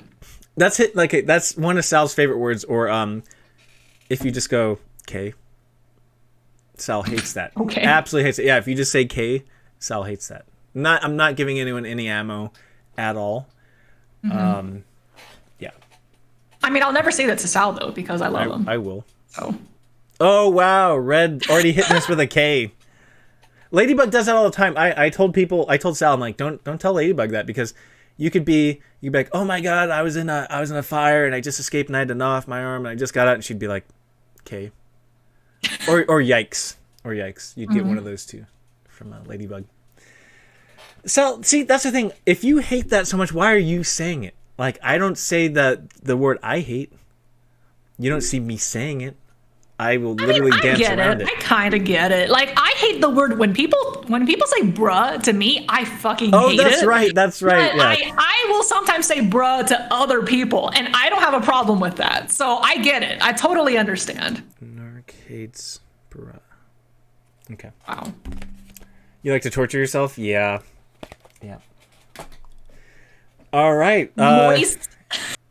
That's it. Like that's one of Sal's favorite words. Or if you just go "K," Sal hates that. Okay. Absolutely hates it. Yeah, if you just say "K," Sal hates that. I'm not giving anyone any ammo at all. Yeah. I mean, I'll never say that to Sal, though, because I love him. I will. Oh wow, Red already hitting us with a K. Ladybug does that all the time. I told Sal, I'm like, don't tell Ladybug that, because you'd be like, oh my god, I was in a fire and I just escaped and I had to gnaw off my arm and I just got out, and she'd be like, K. or yikes. You'd get one of those two from Ladybug. So, see, that's the thing. If you hate that so much, why are you saying it? Like, I don't say the word I hate. You don't see me saying it. I will literally dance around it. I kind of get it. Like, I hate the word when people say bruh to me, I fucking hate it. Oh, that's right. Yeah. I will sometimes say bruh to other people, and I don't have a problem with that. So I get it. I totally understand. Narc hates bruh. Okay. Wow. You like to torture yourself? Yeah. All right. Moist.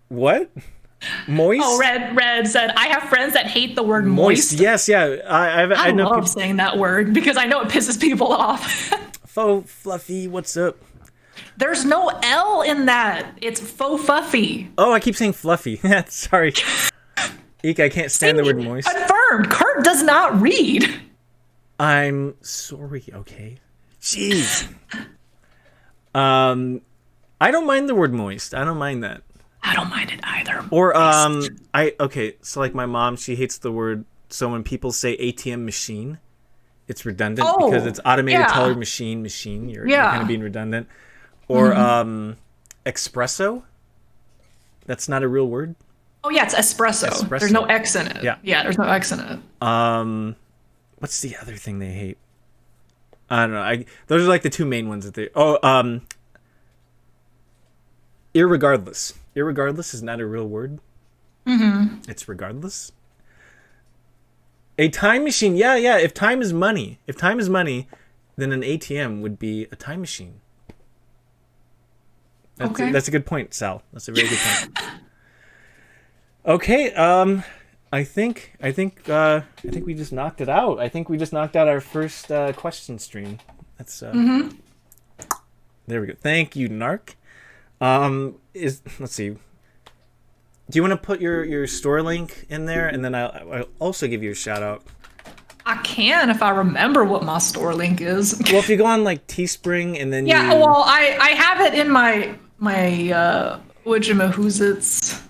What? Moist? Oh, Red said, I have friends that hate the word moist. Yes, yeah. I know love saying that word because I know it pisses people off. Faux Fluffy, what's up? There's no L in that. It's faux fuffy. Oh, I keep saying fluffy. Sorry. Eek, I can't stand the word moist. Confirmed. Kurt does not read. I'm sorry, okay? Jeez. I don't mind the word moist. I don't mind that. I don't mind it either. Or okay, so like my mom, she hates the word, so when people say ATM machine, it's redundant because it's automated teller machine. You're kind of being redundant. Or espresso. That's not a real word. Oh yeah, it's espresso. There's no X in it. Yeah, there's no X in it. What's the other thing they hate? I don't know. Those are like the two main ones that they. Irregardless. Irregardless is not a real word. Mm-hmm. It's regardless. A time machine. Yeah. If time is money, then an ATM would be a time machine. That's a good point, Sal. That's a very good point. Okay. I think we just knocked it out. I think we just knocked out our first question stream. That's there we go. Thank you, Nark. Let's see. Do you want to put your store link in there, and then I'll also give you a shout out? I can if I remember what my store link is. Well, if you go on like Teespring and then well, I have it in my whatchamahoots.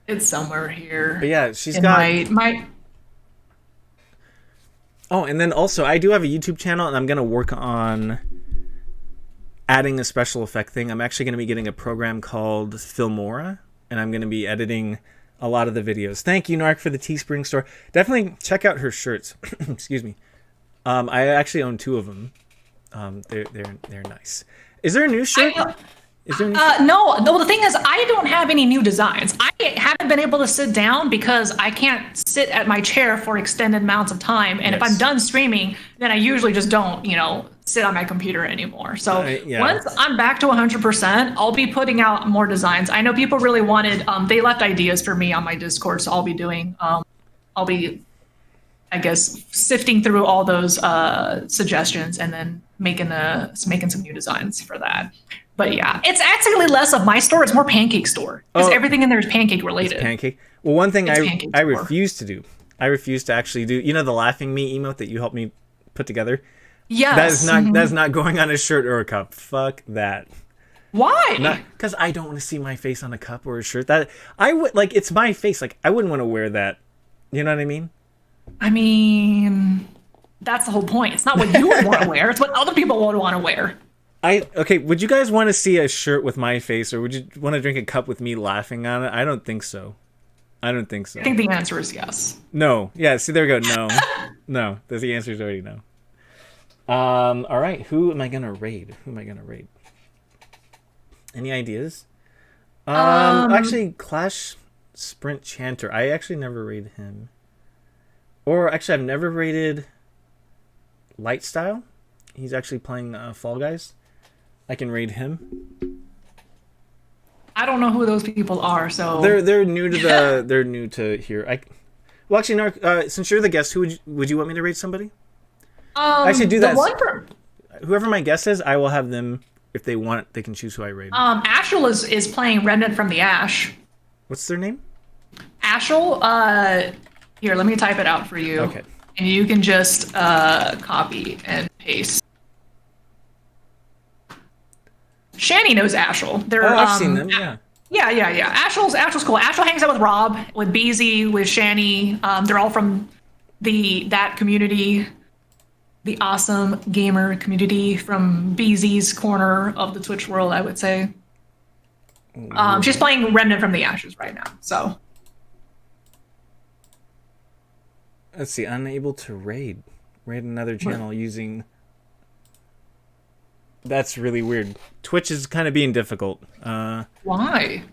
It's somewhere here. But yeah, she's got my. Oh, and then also I do have a YouTube channel, and I'm gonna work on adding a special effect thing. I'm actually gonna be getting a program called Filmora, and I'm gonna be editing a lot of the videos. Thank you, Nark, for the Teespring store. Definitely check out her shirts. Excuse me. I actually own 2 of them. They're nice. Is there a new shirt? No. The thing is, I don't have any new designs. I haven't been able to sit down because I can't sit at my chair for extended amounts of time. And if I'm done streaming, then I usually just don't, sit on my computer anymore. So once I'm back to 100%, I'll be putting out more designs. I know people really wanted, they left ideas for me on my Discord. So I'll be doing, I'll be, I guess, sifting through all those suggestions and then making some new designs for that. But yeah, it's actually less of my store. It's more Pancake store because everything in there is pancake related. It's pancake. Well, one thing I refuse to do. I refuse to actually do. You know the laughing me emote that you helped me put together. Yes. That's not going on a shirt or a cup. Fuck that. Why? Because I don't want to see my face on a cup or a shirt. That I would like. It's my face. Like I wouldn't want to wear that. You know what I mean? I mean, that's the whole point. It's not what you would want to wear. It's what other people would want to wear. Would you guys want to see a shirt with my face, or would you want to drink a cup with me laughing on it? I don't think so. I think the answer is yes. No. Yeah, see, there we go. No. No. The answer is already no. All right. Who am I going to raid? Any ideas? Actually, Clash Sprint Chanter. I actually never raided him. Or, actually, I've never raided Lightstyle. He's actually playing Fall Guys. I can raid him. I don't know who those people are, so they're new to they're new to here. Well, actually, Nark, since you're the guest, who would you want me to raid somebody? Actually, do that. Whoever my guest is, I will have them. If they want, they can choose who I raid. Ashel is playing Remnant from the Ash. What's their name? Ashel. Here, let me type it out for you. Okay. And you can just copy and paste. Shani knows Ashel. I've seen them. Yeah. Yeah. Ashel's cool. Ashel hangs out with Rob, with Beezy, with Shani. They're all from that community, the awesome gamer community from Beezy's corner of the Twitch world, I would say. She's playing Remnant from the Ashes right now. So. Let's see. Unable to raid another channel using. That's really weird. Twitch is kind of being difficult. Why?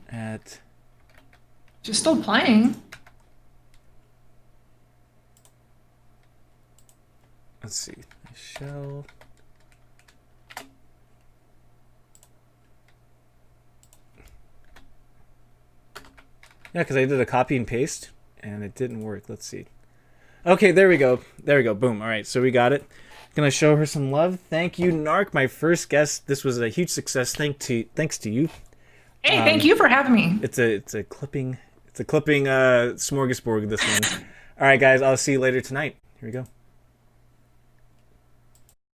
She's still playing. Let's see. Michelle. Yeah, because I did a copy and paste, and it didn't work. Let's see. Okay, there we go. Boom. All right, so we got it. Gonna show her some love. Thank you, Nark, my first guest. This was a huge success. Thanks to you. Hey, thank you for having me. It's a clipping smorgasbord. This one. All right, guys. I'll see you later tonight. Here we go.